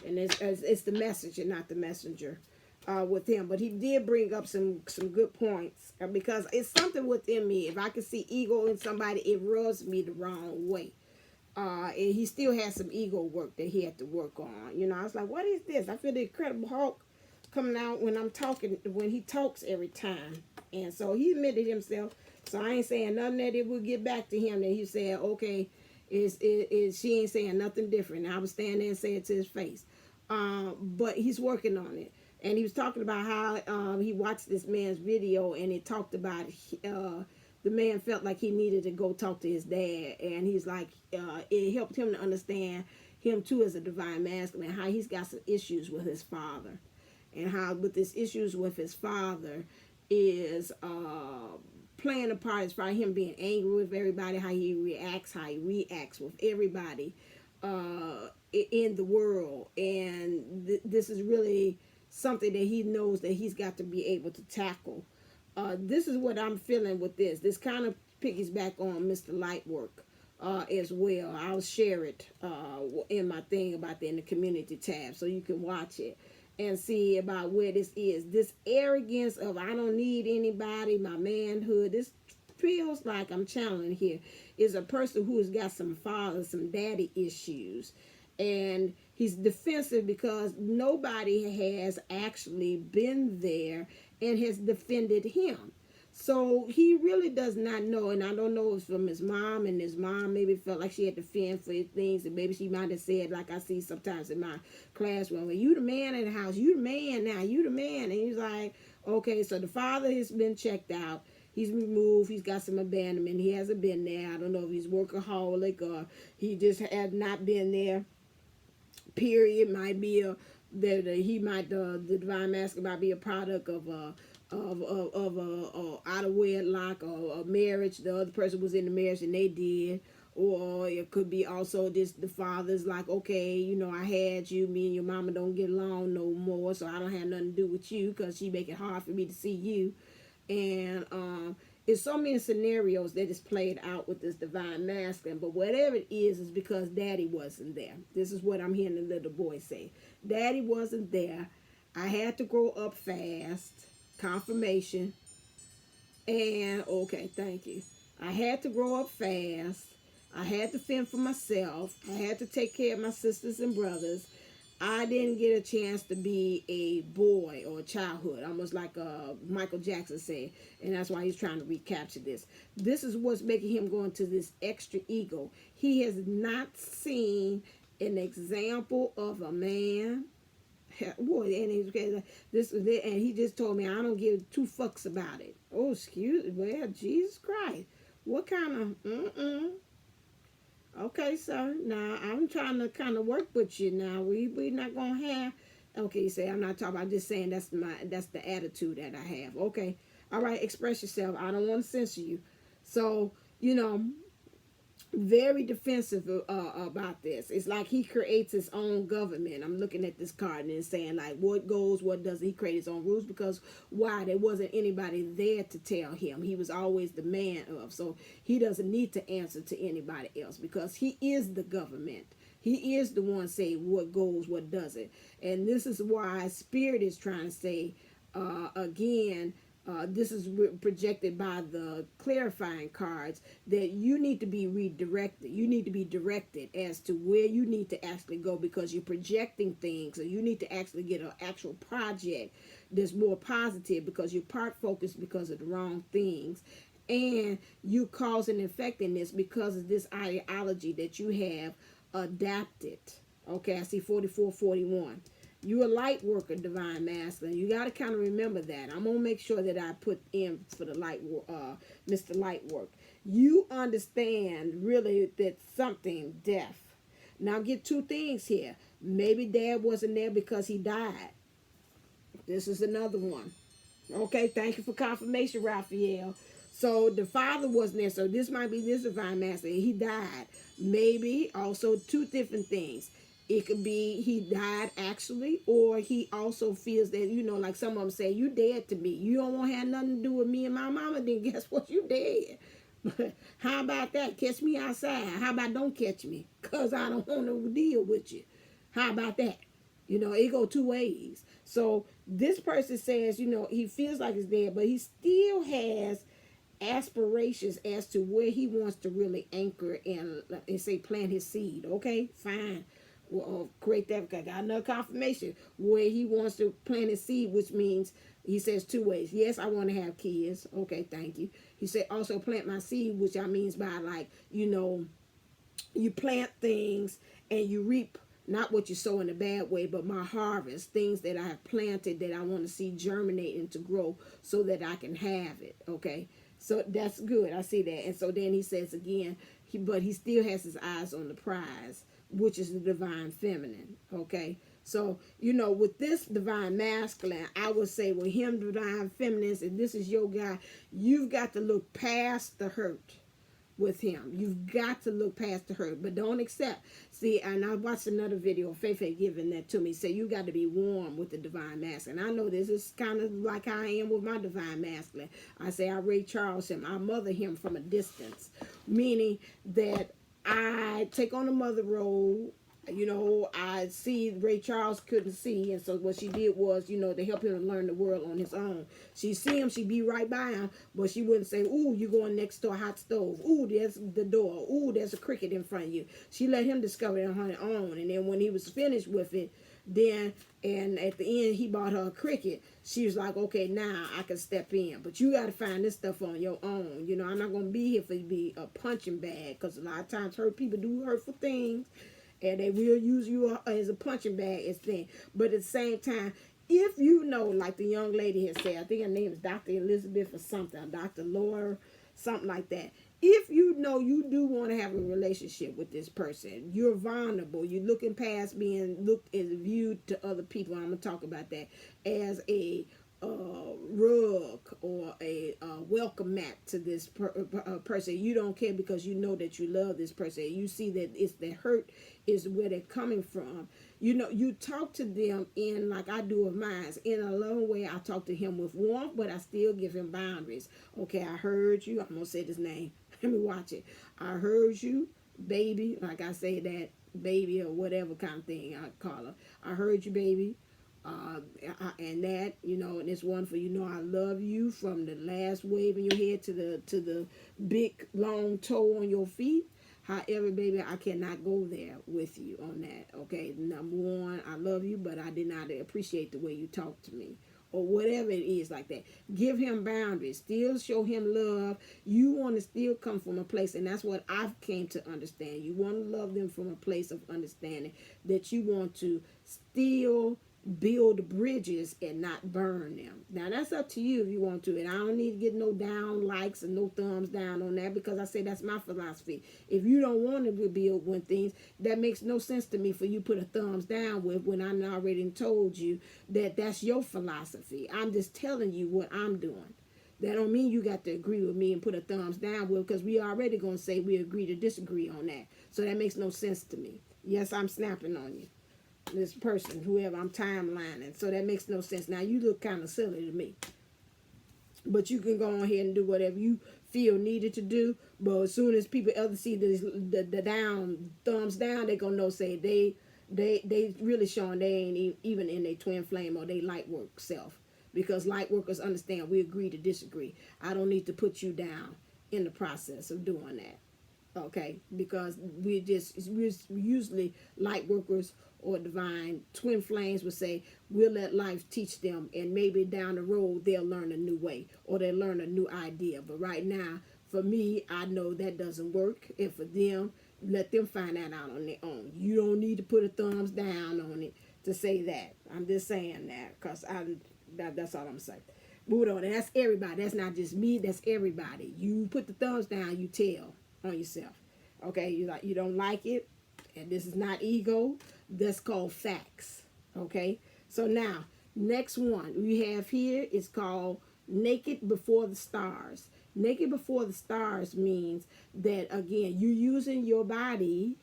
and it's the message and not the messenger. With him, but he did bring up some good points, because it's something within me. If I can see ego in somebody, it rubs me the wrong way. And he still has some ego work that he had to work on. You know, I was like, what is this? I feel the Incredible Hulk coming out when I'm talking, when he talks every time. And so he admitted himself. So I ain't saying nothing that it will get back to him. That he said, okay, she ain't saying nothing different. And I was standing there and say it to his face. But he's working on it. And he was talking about how he watched this man's video, and it talked about the man felt like he needed to go talk to his dad. And he's like, it helped him to understand him too as a divine masculine, how he's got some issues with his father. And how with his issues with his father is playing a part as far as him being angry with everybody, how he reacts with everybody in the world. And this is really... something that he knows that he's got to be able to tackle. This is what I'm feeling with this. This kind of piggies back on Mr. Lightwork as well. I'll share it in my thing about in the community tab, so you can watch it and see about where this is. This arrogance of I don't need anybody, my manhood. This feels like I'm channeling here is a person who has got some father, some daddy issues. And he's defensive because nobody has actually been there and has defended him. So he really does not know, and I don't know if it's from his mom, and his mom maybe felt like she had to fend for things, and maybe she might have said, like I see sometimes in my classroom, well, you the man in the house, you the man now, you the man. And he's like, okay, so the father has been checked out. He's removed. He's got some abandonment. He hasn't been there. I don't know if he's workaholic or he just had not been there. Period. Might be the divine masculine might be a product of a out of wedlock or a marriage. The other person was in the marriage and they did. Or it could be also the father's like, okay, you know, I had you, me and your mama don't get along no more, so I don't have nothing to do with you because she make it hard for me to see you. And it's so many scenarios that is played out with this divine masculine, but whatever it is because daddy wasn't there. This is what I'm hearing the little boy say. Daddy wasn't there. I had to grow up fast. Confirmation. And okay, thank you. I had to grow up fast. I had to fend for myself. I had to take care of my sisters and brothers. I didn't get a chance to be a boy or a childhood, almost like Michael Jackson said, and that's why he's trying to recapture this. This is what's making him go into this extra ego. He has not seen an example of a man. Boy, and he just told me I don't give two fucks about it. Oh, excuse me, well, Jesus Christ, what kind of Okay, sir. Now, I'm trying to kind of work with you now. We not going to have... Okay, you say I'm not talking about... I'm just saying that's the attitude that I have. Okay. All right, express yourself. I don't want to censor you. So, you know, very defensive about this. It's like he creates his own government. I'm looking at this card and it's saying like what goes, what doesn't. He create his own rules because why? There wasn't anybody there to tell him. He was always the man of. So he doesn't need to answer to anybody else because he is the government. He is the one saying what goes, what doesn't. And this is why Spirit is trying to say again, This is projected by the clarifying cards, that you need to be redirected. You need to be directed as to where you need to actually go, because you're projecting things, or you need to actually get an actual project that's more positive, because you're part focused because of the wrong things. And you cause and affecting this because of this ideology that you have adapted. Okay, I see 4441. You a light worker, divine masculine. You got to kind of remember that. I'm gonna make sure that I put in for the light, Mr. Lightwork. You understand really that something death. Now get two things here. Maybe dad wasn't there because he died. This is another one. Okay, thank you for confirmation, Raphael. So the father wasn't there. So this might be this divine masculine. He died. Maybe also two different things. It could be he died actually, or he also feels that, like some of them say, you dead to me. You don't want to have nothing to do with me and my mama, then guess what? You dead. But how about that? Catch me outside. How about don't catch me? Because I don't want to deal with you. How about that? It go two ways. So this person says, he feels like he's dead, but he still has aspirations as to where he wants to really anchor and say plant his seed. Okay, fine. Well, create that. I got another confirmation where he wants to plant his seed, which means he says two ways. Yes, I want to have kids. Okay, thank you. He said also plant my seed, which I means by like, you plant things and you reap not what you sow in a bad way, but my harvest, things that I have planted that I want to see germinate and to grow so that I can have it. Okay, so that's good. I see that. And so then he says again, but he still has his eyes on the prize, which is the divine feminine. Okay, so with this divine masculine, I would say with him, divine feminine, and this is your guy, you've got to look past the hurt with him. You've got to look past the hurt, but don't accept. See, and I watched another video of Faith giving that to me. Say you got to be warm with the divine masculine. I know this is kind of like how I am with my divine masculine. I say I Ray Charles him. I mother him from a distance, meaning that I take on the mother role. I see Ray Charles couldn't see, and so what she did was, to help him learn the world on his own. She see him, she'd be right by him, but she wouldn't say, "Ooh, you going next to a hot stove. Ooh, there's the door. Ooh, there's a cricket in front of you." She let him discover it on her own, and then when he was finished with it, and at the end he bought her a cricket. She was like, "Okay, now I can step in, but you got to find this stuff on your own. I'm not gonna be here for you to be a punching bag, because a lot of times hurt people do hurtful things." And they will use you as a punching bag as thing. But at the same time, if like the young lady has said, I think her name is Dr. Elizabeth or something, Dr. Laura, something like that. If you do want to have a relationship with this person, you're vulnerable, you're looking past being looked as viewed to other people. I'm going to talk about that as a rug or a welcome mat to this person. You don't care because you know that you love this person. You see that it's the hurt is where they're coming from. You talk to them in, like I do with mine, in a loving way. I talk to him with warmth, but I still give him boundaries. Okay, I heard you. I'm gonna say this name. Let me watch it. I heard you, baby. Like I say that, baby, or whatever kind of thing I call her. I heard you, baby. And that, and it's one for, I love you from the last wave in your head to the big long toe on your feet. However, baby, I cannot go there with you on that. Okay, number one, I love you, but I did not appreciate the way you talk to me, or whatever it is like that. Give him boundaries. Still show him love. You want to still come from a place, and that's what I've came to understand. You want to love them from a place of understanding, that you want to still build bridges and not burn them. Now that's up to you if you want to, and I don't need to get no down likes and no thumbs down on that, because I say that's my philosophy. If you don't want to build one things, that makes no sense to me for you put a thumbs down with, when I already told you that that's your philosophy. I'm just telling you what I'm doing. That don't mean you got to agree with me and put a thumbs down with, because we already gonna say we agree to disagree on that. So that makes no sense to me. Yes, I'm snapping on you, this person, whoever I'm timelining. So that makes no sense. Now you look kind of silly to me, but you can go on here and do whatever you feel needed to do. But as soon as people ever see the down thumbs down, they gonna know, say they really showing they ain't even in their twin flame or they light work self. because light workers understand we agree to disagree. I don't need to put you down in the process of doing that. Okay, because we're usually light workers or divine twin flames would say we'll let life teach them, and maybe down the road they'll learn a new way or they'll learn a new idea. But right now, for me, I know that doesn't work, and for them, let them find that out on their own. You don't need to put a thumbs down on it to say that. I'm just saying that because that's all I'm saying. Move on. And that's everybody. That's not just me. That's everybody. You put the thumbs down, you tell on yourself. Okay, you don't like it, and this is not ego. That's called facts. Okay, so now next one we have here is called naked before the stars. Naked before the stars means that again you're using your body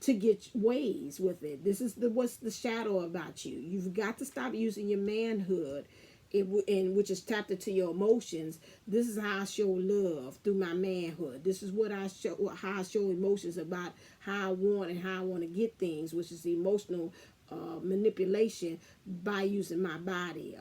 to get ways with it. This is what's the shadow about you. You've got to stop using your manhood, and which is tapped into your emotions. This is how I show love, through my manhood. This is what I show, how I show emotions about how I want and how I want to get things, which is emotional manipulation by using my body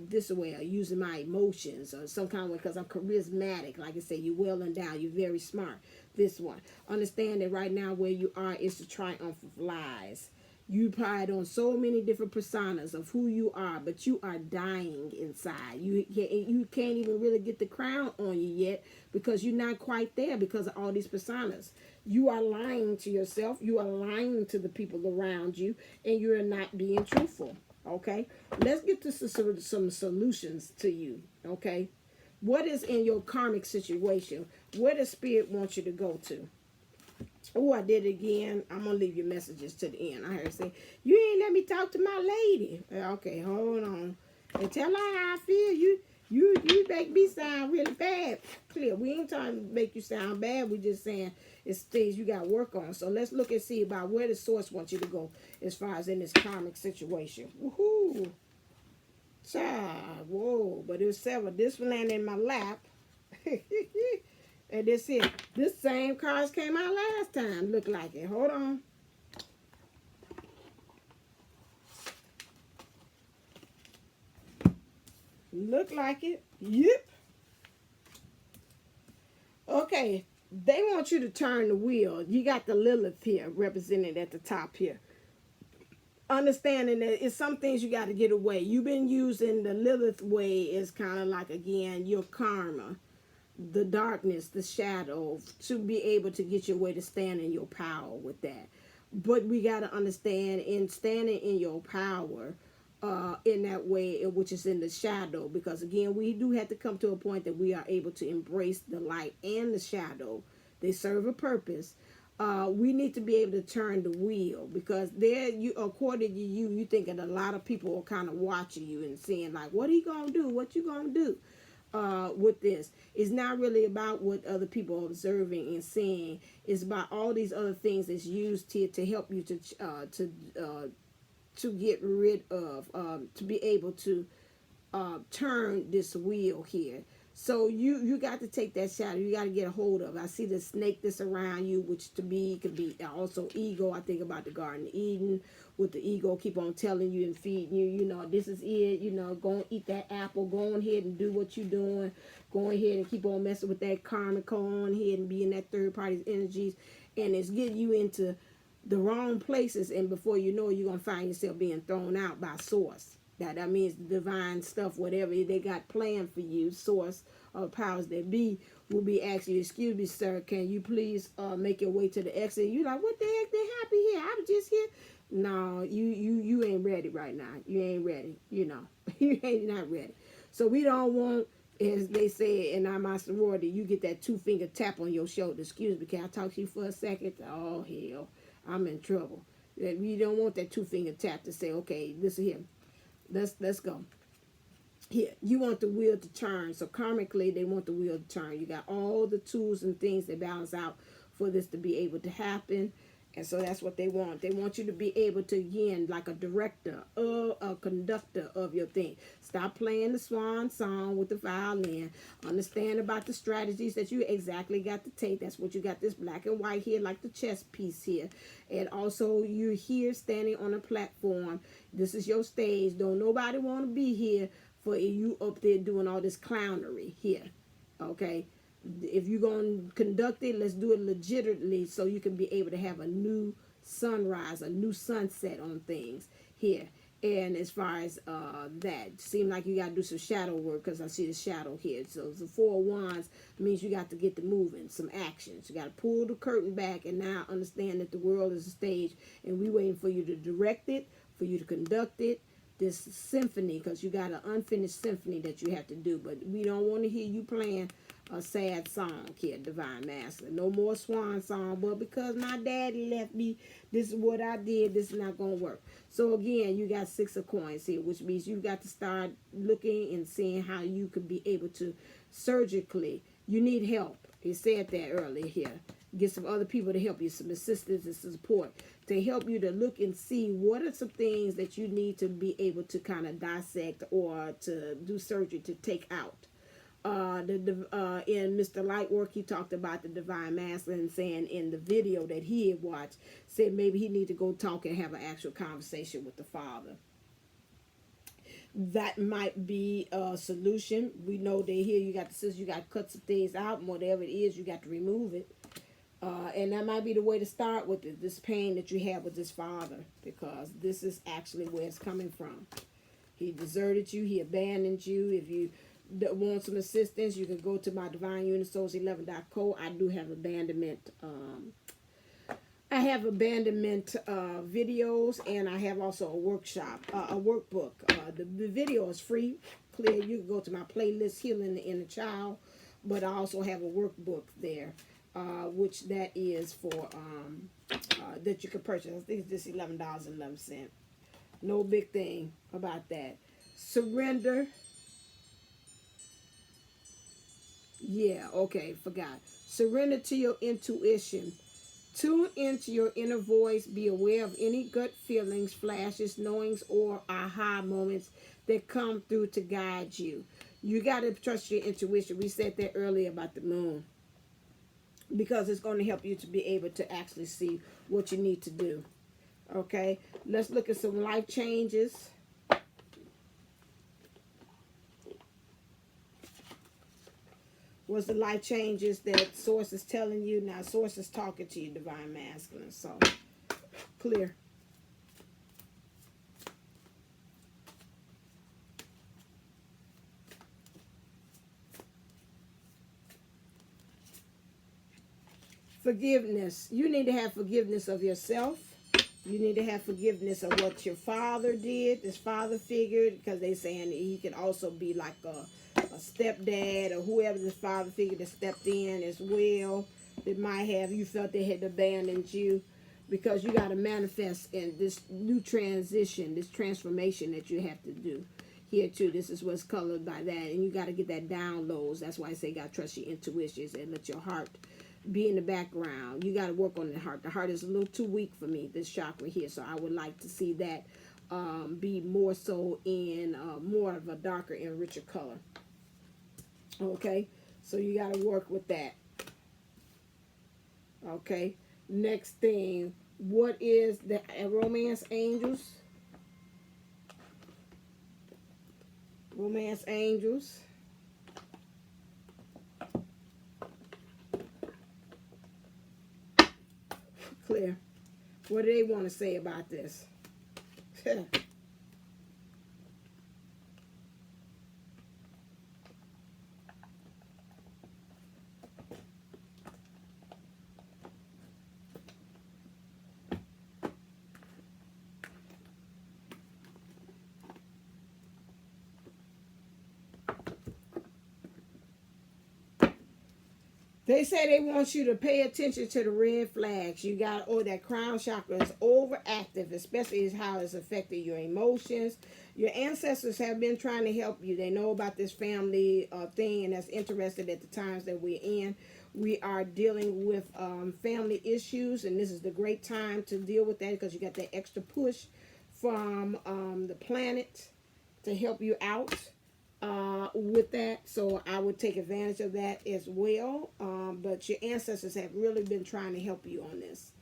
this way, or using my emotions or some kind of way, because I'm charismatic. Like I say, you're well endowed, you're very smart. This one, understand that right now where you are is the triumph of lies. You pride on so many different personas of who you are, but you are dying inside. You can't even really get the crown on you yet because you're not quite there because of all these personas. You are lying to yourself. You are lying to the people around you, and you're not being truthful. Okay? Let's get to some solutions to you. Okay? What is in your karmic situation? Where does Spirit want you to go to? Oh, I did it again. I'm going to leave your messages to the end. I heard say, you ain't let me talk to my lady. Okay, hold on. And tell her how I feel. You make me sound really bad. Clear. We ain't trying to make you sound bad. We just saying it's things you got to work on. So let's look and see about where the source wants you to go as far as in this karmic situation. Woohoo. Child. Whoa. But it was several. This one landed in my lap. And this it. This same cards came out last time. Look like it. Hold on. Look like it. Yep. Okay. They want you to turn the wheel. You got the Lilith here represented at the top here. Understanding that it's some things you got to get away. You've been using the Lilith way as kind of like, again, your karma. The darkness, the shadow, to be able to get your way to stand in your power with that. But we got to understand in standing in your power in that way, which is in the shadow, because again, we do have to come to a point that we are able to embrace the light and the shadow. They serve a purpose. We need to be able to turn the wheel, because there, you, according to you thinking a lot of people are kind of watching you and seeing like, what are you gonna do? What you gonna do? With this, it's not really about what other people are observing and seeing. It's about all these other things that's used here to help you to get rid of, to be able to turn this wheel here. So you got to take that shadow. You got to get a hold of it. I see the snake that's around you, which to me could be also ego. I think about the Garden of Eden, with the ego keep on telling you and feeding you, you know, this is it, you know, go and eat that apple, go on ahead and do what you're doing, go ahead and keep on messing with that karmic, go on ahead and be in that third party's energies, and it's getting you into the wrong places, and before you know it, you're going to find yourself being thrown out by source. That means divine stuff, whatever they got planned for you, source or powers that be, will be asking you, excuse me, sir, can you please make your way to the exit? You like, what the heck, they happy here? I'm just here. No, you ain't ready right now. You ain't ready, you know. You ain't not ready. So we don't want, as they say in our sorority, you get that 2-finger tap on your shoulder. Excuse me, can I talk to you for a second? Oh, hell, I'm in trouble. We don't want that 2-finger tap to say, okay, listen here. Let's go. Here, you want the wheel to turn. So karmically, they want the wheel to turn. You got all the tools and things that balance out for this to be able to happen. And so that's what they want. They want you to be able to, again, like a director or a conductor of your thing. Stop playing the swan song with the violin. Understand about the strategies that you exactly got to take. That's what you got, this black and white here, like the chess piece here. And also, you're here standing on a platform. This is your stage. Don't nobody want to be here for you up there doing all this clownery here. Okay, if you're going to conduct it, let's do it legitimately so you can be able to have a new sunrise, a new sunset on things here. And as far as that, seem like you got to do some shadow work, because I see the shadow here. So the Four of Wands means you got to get the moving, some actions. You got to pull the curtain back and now understand that the world is a stage, and we waiting for you to direct it, for you to conduct it, this symphony, because you got an unfinished symphony that you have to do. But we don't want to hear you playing a sad song here, Divine Masculine. No more swan song, but because my daddy left me, this is what I did, this is not going to work. So again, you got 6 of coins here, which means you got to start looking and seeing how you could be able to surgically, you need help. He said that earlier here. Get some other people to help you, some assistance and support to help you to look and see what are some things that you need to be able to kind of dissect or to do surgery to take out. In Mr. Lightwork, he talked about the Divine Masculine, saying in the video that he had watched, said maybe he need to go talk and have an actual conversation with the Father. That might be a solution. We know that here you got the sisters, you got to cut some things out, and whatever it is, you got to remove it. And that might be the way to start with it, this pain that you have with this father, because this is actually where it's coming from. He deserted you. He abandoned you. If you want some assistance, you can go to my divineunisource11.co. I do have abandonment. I have abandonment videos, and I have also a workshop, a workbook. The video is free, clear. You can go to my playlist, Healing the Inner Child, but I also have a workbook there, which that is for that you can purchase. I think it's just $11.11. No big thing about that. Surrender. Yeah, okay, forgot. Surrender to your intuition. Tune into your inner voice. Be aware of any gut feelings, flashes, knowings, or aha moments that come through to guide you. You got to trust your intuition. We said that earlier about the moon, because it's going to help you to be able to actually see what you need to do. Okay, let's look at some life changes. What's the life changes that Source is telling you? Now, Source is talking to you, Divine Masculine. So, clear. Forgiveness. You need to have forgiveness of yourself. You need to have forgiveness of what your father did, this father figure, because they're saying he can also be like a stepdad or whoever the father figure that stepped in as well. That might have, you felt they had abandoned you, because you got to manifest in this new transition, this transformation that you have to do here too. This is what's colored by that, and you got to get that downloads. That's why I say you got to trust your intuitions and let your heart be in the background. You got to work on the heart. The heart is a little too weak for me, this chakra here, so I would like to see that be more so in more of a darker and richer color. Okay, so you got to work with that. Okay, next thing, what is the romance angels? Romance angels. Clear. What do they want to say about this? They say they want you to pay attention to the red flags. You got, that crown chakra is overactive, especially is how it's affected your emotions. Your ancestors have been trying to help you. They know about this family thing, and that's interested at the times that we're in. We are dealing with family issues, and this is the great time to deal with that, because you got that extra push from the planet to help you out with that. So I would take advantage of that as well. But your ancestors have really been trying to help you on this.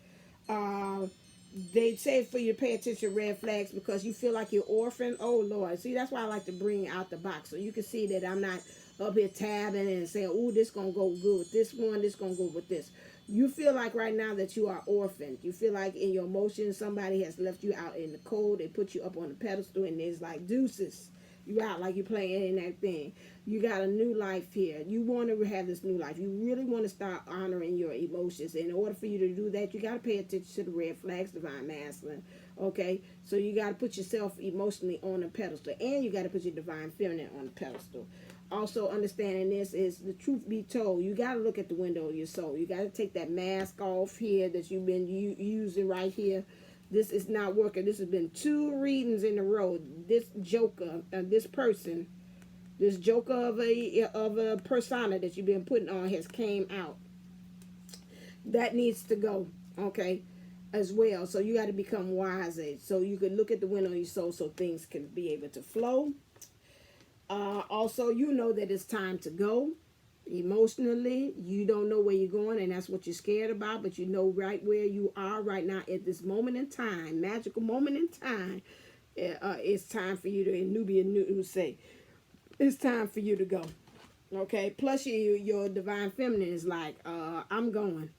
They say for you to pay attention to red flags because you feel like you're orphan. Oh Lord, see, that's why I like to bring out the box so you can see that I'm not up here tabbing and saying, oh, this gonna go good with this one, this gonna go with this. You feel like right now that you are orphaned. You feel like in your emotions somebody has left you out in the cold. They put you up on the pedestal and it's like deuces. You out like you're playing in that thing. You got a new life here. You want to have this new life. You really want to start honoring your emotions. In order for you to do that, you got to pay attention to the red flags, divine masculine. Okay? So you got to put yourself emotionally on a pedestal. And you got to put your divine feminine on a pedestal. Also, understanding this is the truth be told. You got to look at the window of your soul. You got to take that mask off here that you've been using right here. This is not working. This has been 2 readings in a row. This joker, this person, this joker of a persona that you've been putting on has came out. That needs to go, okay, as well. So you got to become wiser. So you can look at the window of your soul so things can be able to flow. Also, you know that it's time to go. Emotionally, you don't know where you're going, and that's what you're scared about, but you know right where you are right now at this moment in time, magical moment in time. It's time for you to, in Nubia New say, it's time for you to go. Okay, plus your divine feminine is like, I'm going.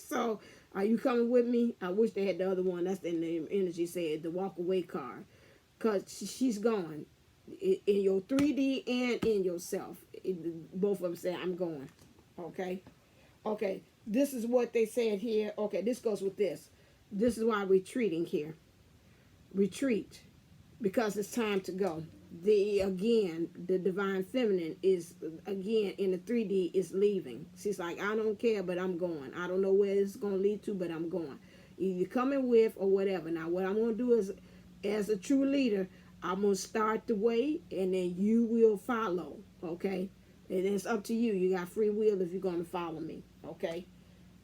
So, are you coming with me? I wish they had the other one. That's in the energy said, the walk away card. Because she's gone. In your 3D and in yourself. Both of them say, I'm going. Okay? Okay, this is what they said here. Okay, this goes with this. This is why I'm retreating here. Retreat. Because it's time to go. The divine feminine is, again, in the 3D is leaving. She's like, I don't care, but I'm going. I don't know where it's going to lead to, but I'm going. Either you're coming with or whatever. Now, what I'm going to do is, as a true leader, I'm going to start the way, and then you will follow, okay? And it's up to you. You got free will if you're going to follow me, okay?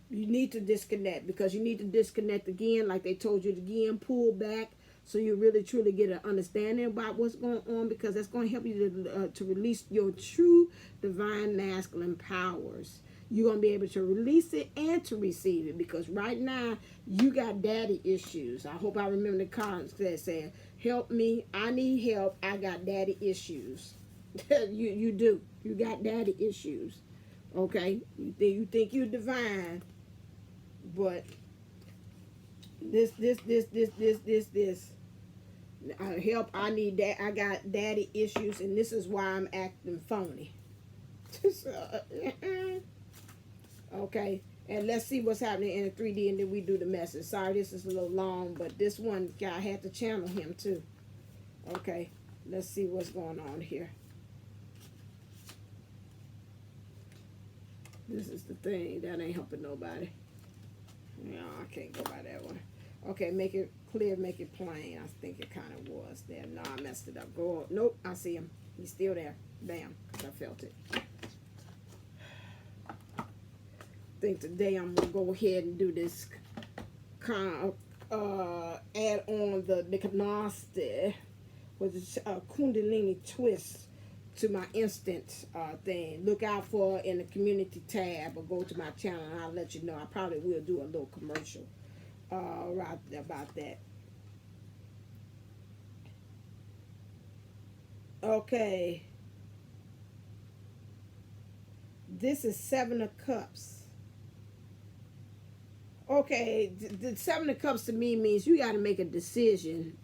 You need to disconnect, because you need to disconnect again, like they told you again, pull back, so you really, truly get an understanding about what's going on, because that's going to help you to release your true divine masculine powers. You're going to be able to release it and to receive it, because right now, you got daddy issues. I hope I remember the comments that said, help me, I need help, I got daddy issues. you do. You got daddy issues. Okay? You think you're divine, but this. Help, I need that. I got daddy issues, and this is why I'm acting phony. Okay, and let's see what's happening in the 3D, and then we do the message. Sorry, this is a little long, but this one guy had to channel him too. Okay, let's see what's going on here. This is the thing that ain't helping nobody. No, I can't go by that one. Okay, make it clear, make it plain. I think it kind of was there. No, I messed it up. Go on. Nope, I see him. He's still there. Bam, because I felt it. I think today I'm going to go ahead and do this kind of, add on the Gnostic with a Kundalini twist to my instant thing. Look out for in the community tab, or go to my channel and I'll let you know. I probably will do a little commercial right about that. Okay, this is 7 of Cups. Okay, the 7 of Cups to me means you got to make a decision.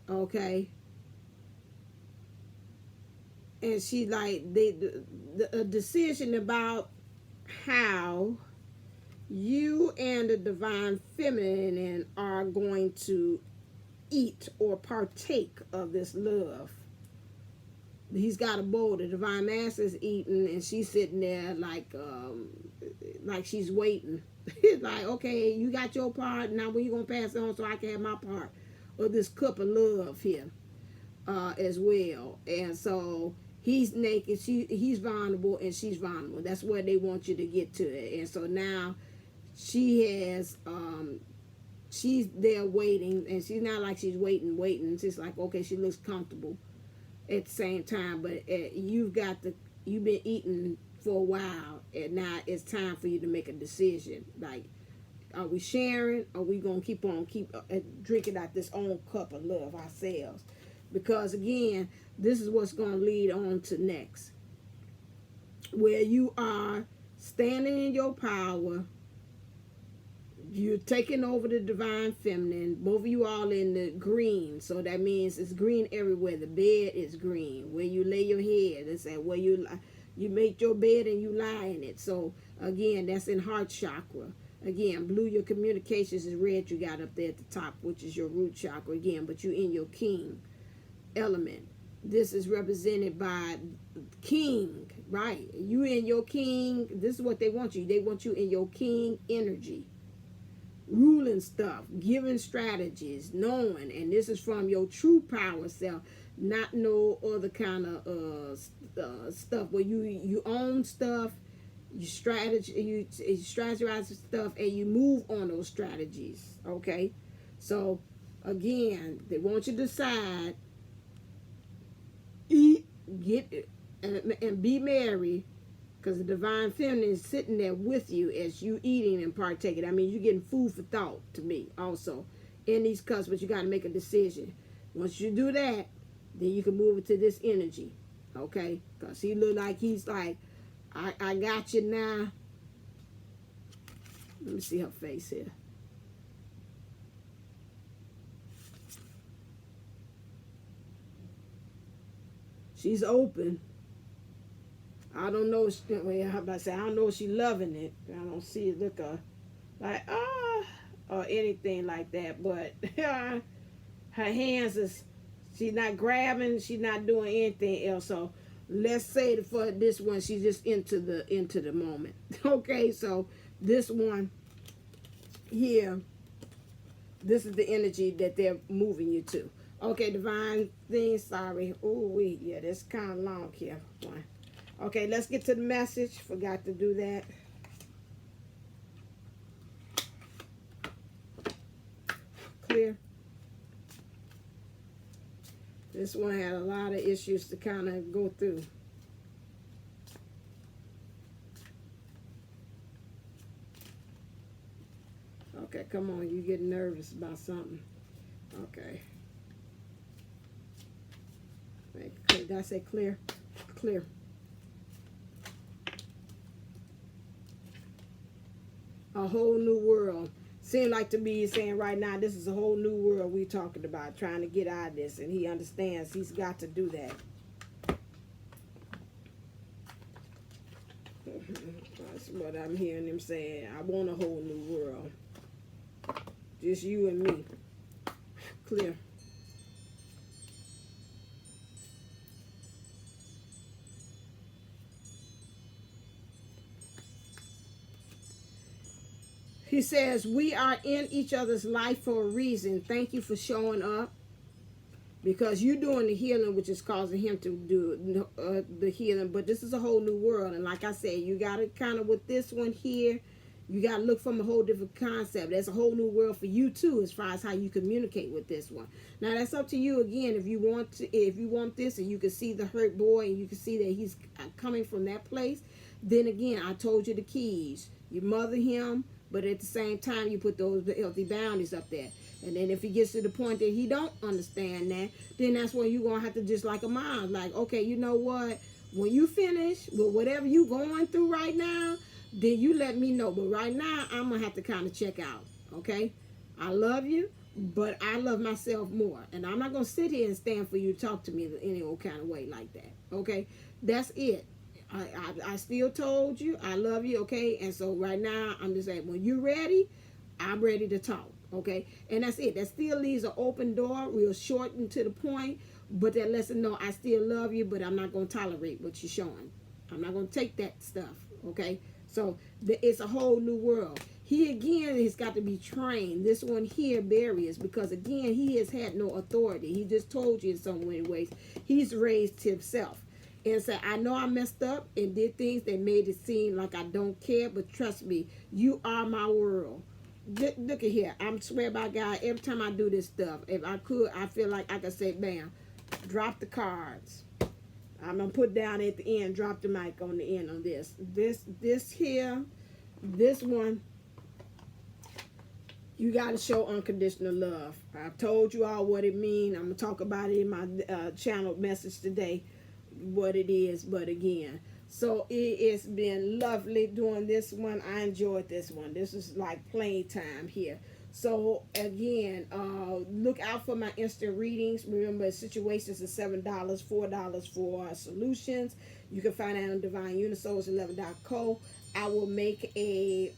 Okay, and she like a decision about how you and the divine feminine are going to eat or partake of this love. He's got a bowl. The divine master's eating, and she's sitting there like she's waiting. Like, okay, you got your part. Now when you gonna pass it on so I can have my part of this cup of love here as well? And so he's naked, he's vulnerable, and she's vulnerable. That's where they want you to get to it. And so now she has she's there waiting, and she's not like she's waiting. She's like, okay, she looks comfortable at the same time, but you've been eating for a while, and now it's time for you to make a decision. Like, Are we sharing? Or are we going to keep drinking out this own cup of love ourselves? Because again, this is what's going to lead on to next. Where you are standing in your power. You're taking over the divine feminine. Both of you all in the green. So that means it's green everywhere. The bed is green. Where you lay your head. It's at where you make your bed and you lie in it. So again, that's in heart chakra. Again, blue, your communications is red. You got up there at the top, which is your root chakra again. But you in your king element. This is represented by king, right? You in your king. This is what they want you. They want you in your king energy. Ruling stuff, giving strategies, knowing, and this is from your true power self, not no other kind of stuff where you own stuff, you strategize stuff, and you move on those strategies. Okay, so again, they want you to decide, eat, get, and be merry. Because the divine feminine is sitting there with you as you eating and partaking. I mean, you're getting food for thought to me also in these cups, but you got to make a decision. Once you do that, then you can move it to this energy, okay? Because he look like he's like, I got you now. Let me see her face here. She's open. I don't know. I don't know if she's loving it. I don't see it look like or anything like that. But her hands is, she's not grabbing. She's not doing anything else. So let's say that for this one, she's just into the moment. Okay, so this one here, this is the energy that they're moving you to. Okay, divine thing. Sorry. Oh, yeah, that's kind of long here. One. Okay, let's get to the message. Forgot to do that. Clear. This one had a lot of issues to kind of go through. Okay, come on. You get nervous about something. Okay. Did I say clear? Clear. A whole new world. Seems like to me he's saying right now, this is a whole new world we're talking about, trying to get out of this, and he understands he's got to do that. That's what I'm hearing him saying. I want a whole new world. Just you and me. Clear. He says, we are in each other's life for a reason. Thank you for showing up. Because you're doing the healing, which is causing him to do the healing. But this is a whole new world. And like I said, you got to kind of, with this one here, you got to look from a whole different concept. That's a whole new world for you, too, as far as how you communicate with this one. Now, that's up to you, again, if you want this, and you can see the hurt boy, and you can see that he's coming from that place. Then, again, I told you the keys. You mother him. But at the same time, you put those healthy boundaries up there. And then if he gets to the point that he don't understand that, then that's when you're going to have to, just like a mom, like, okay, you know what? When you finish with whatever you going through right now, then you let me know. But right now, I'm going to have to kind of check out, okay? I love you, but I love myself more. And I'm not going to sit here and stand for you to talk to me in any old kind of way like that, okay? That's it. I still told you I love you, okay? And so right now, I'm just saying, when you're ready, I'm ready to talk, okay? And that's it. That still leaves an open door, real short and to the point, but that lets them know I still love you, but I'm not going to tolerate what you're showing. I'm not going to take that stuff, okay? So it's a whole new world. He, again, has got to be trained. This one here, barriers, because, again, he has had no authority. He just told you in so many ways. He's raised himself. And say, I know I messed up and did things that made it seem like I don't care, but trust me, you are my world. Look at here. I'm swear by God, every time I do this stuff, if I could, I feel like I could say, bam, drop the cards. I'm going to put down at the end, drop the mic on the end on this. This here, this one, You got to show unconditional love. I've told you all what it means. I'm going to talk about it in my channel message today, what it is, but again. So it's been lovely doing this one. I enjoyed this one. This is like playtime here. So again, look out for my instant readings. Remember, situations is $7, $4 for solutions. You can find out on divineunisource11.co. I will make a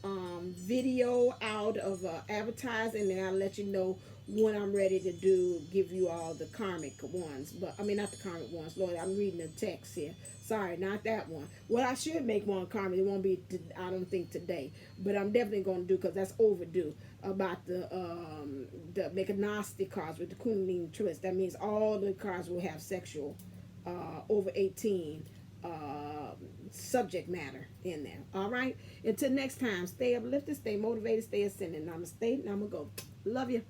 video out of advertising, and I'll let you know when I'm ready to give you all the karmic ones. But I mean, not the karmic ones, Lord, I'm reading the text here. Sorry, not that one. Well, I should make one karmic. It won't be, I don't think, today, but I'm definitely going to do, because that's overdue, about the McNealy cards with the Kundalini twist. That means all the cards will have sexual over 18 subject matter in there. All right, until next time, stay uplifted, stay motivated, stay ascending. Namaste. Namago. Love you.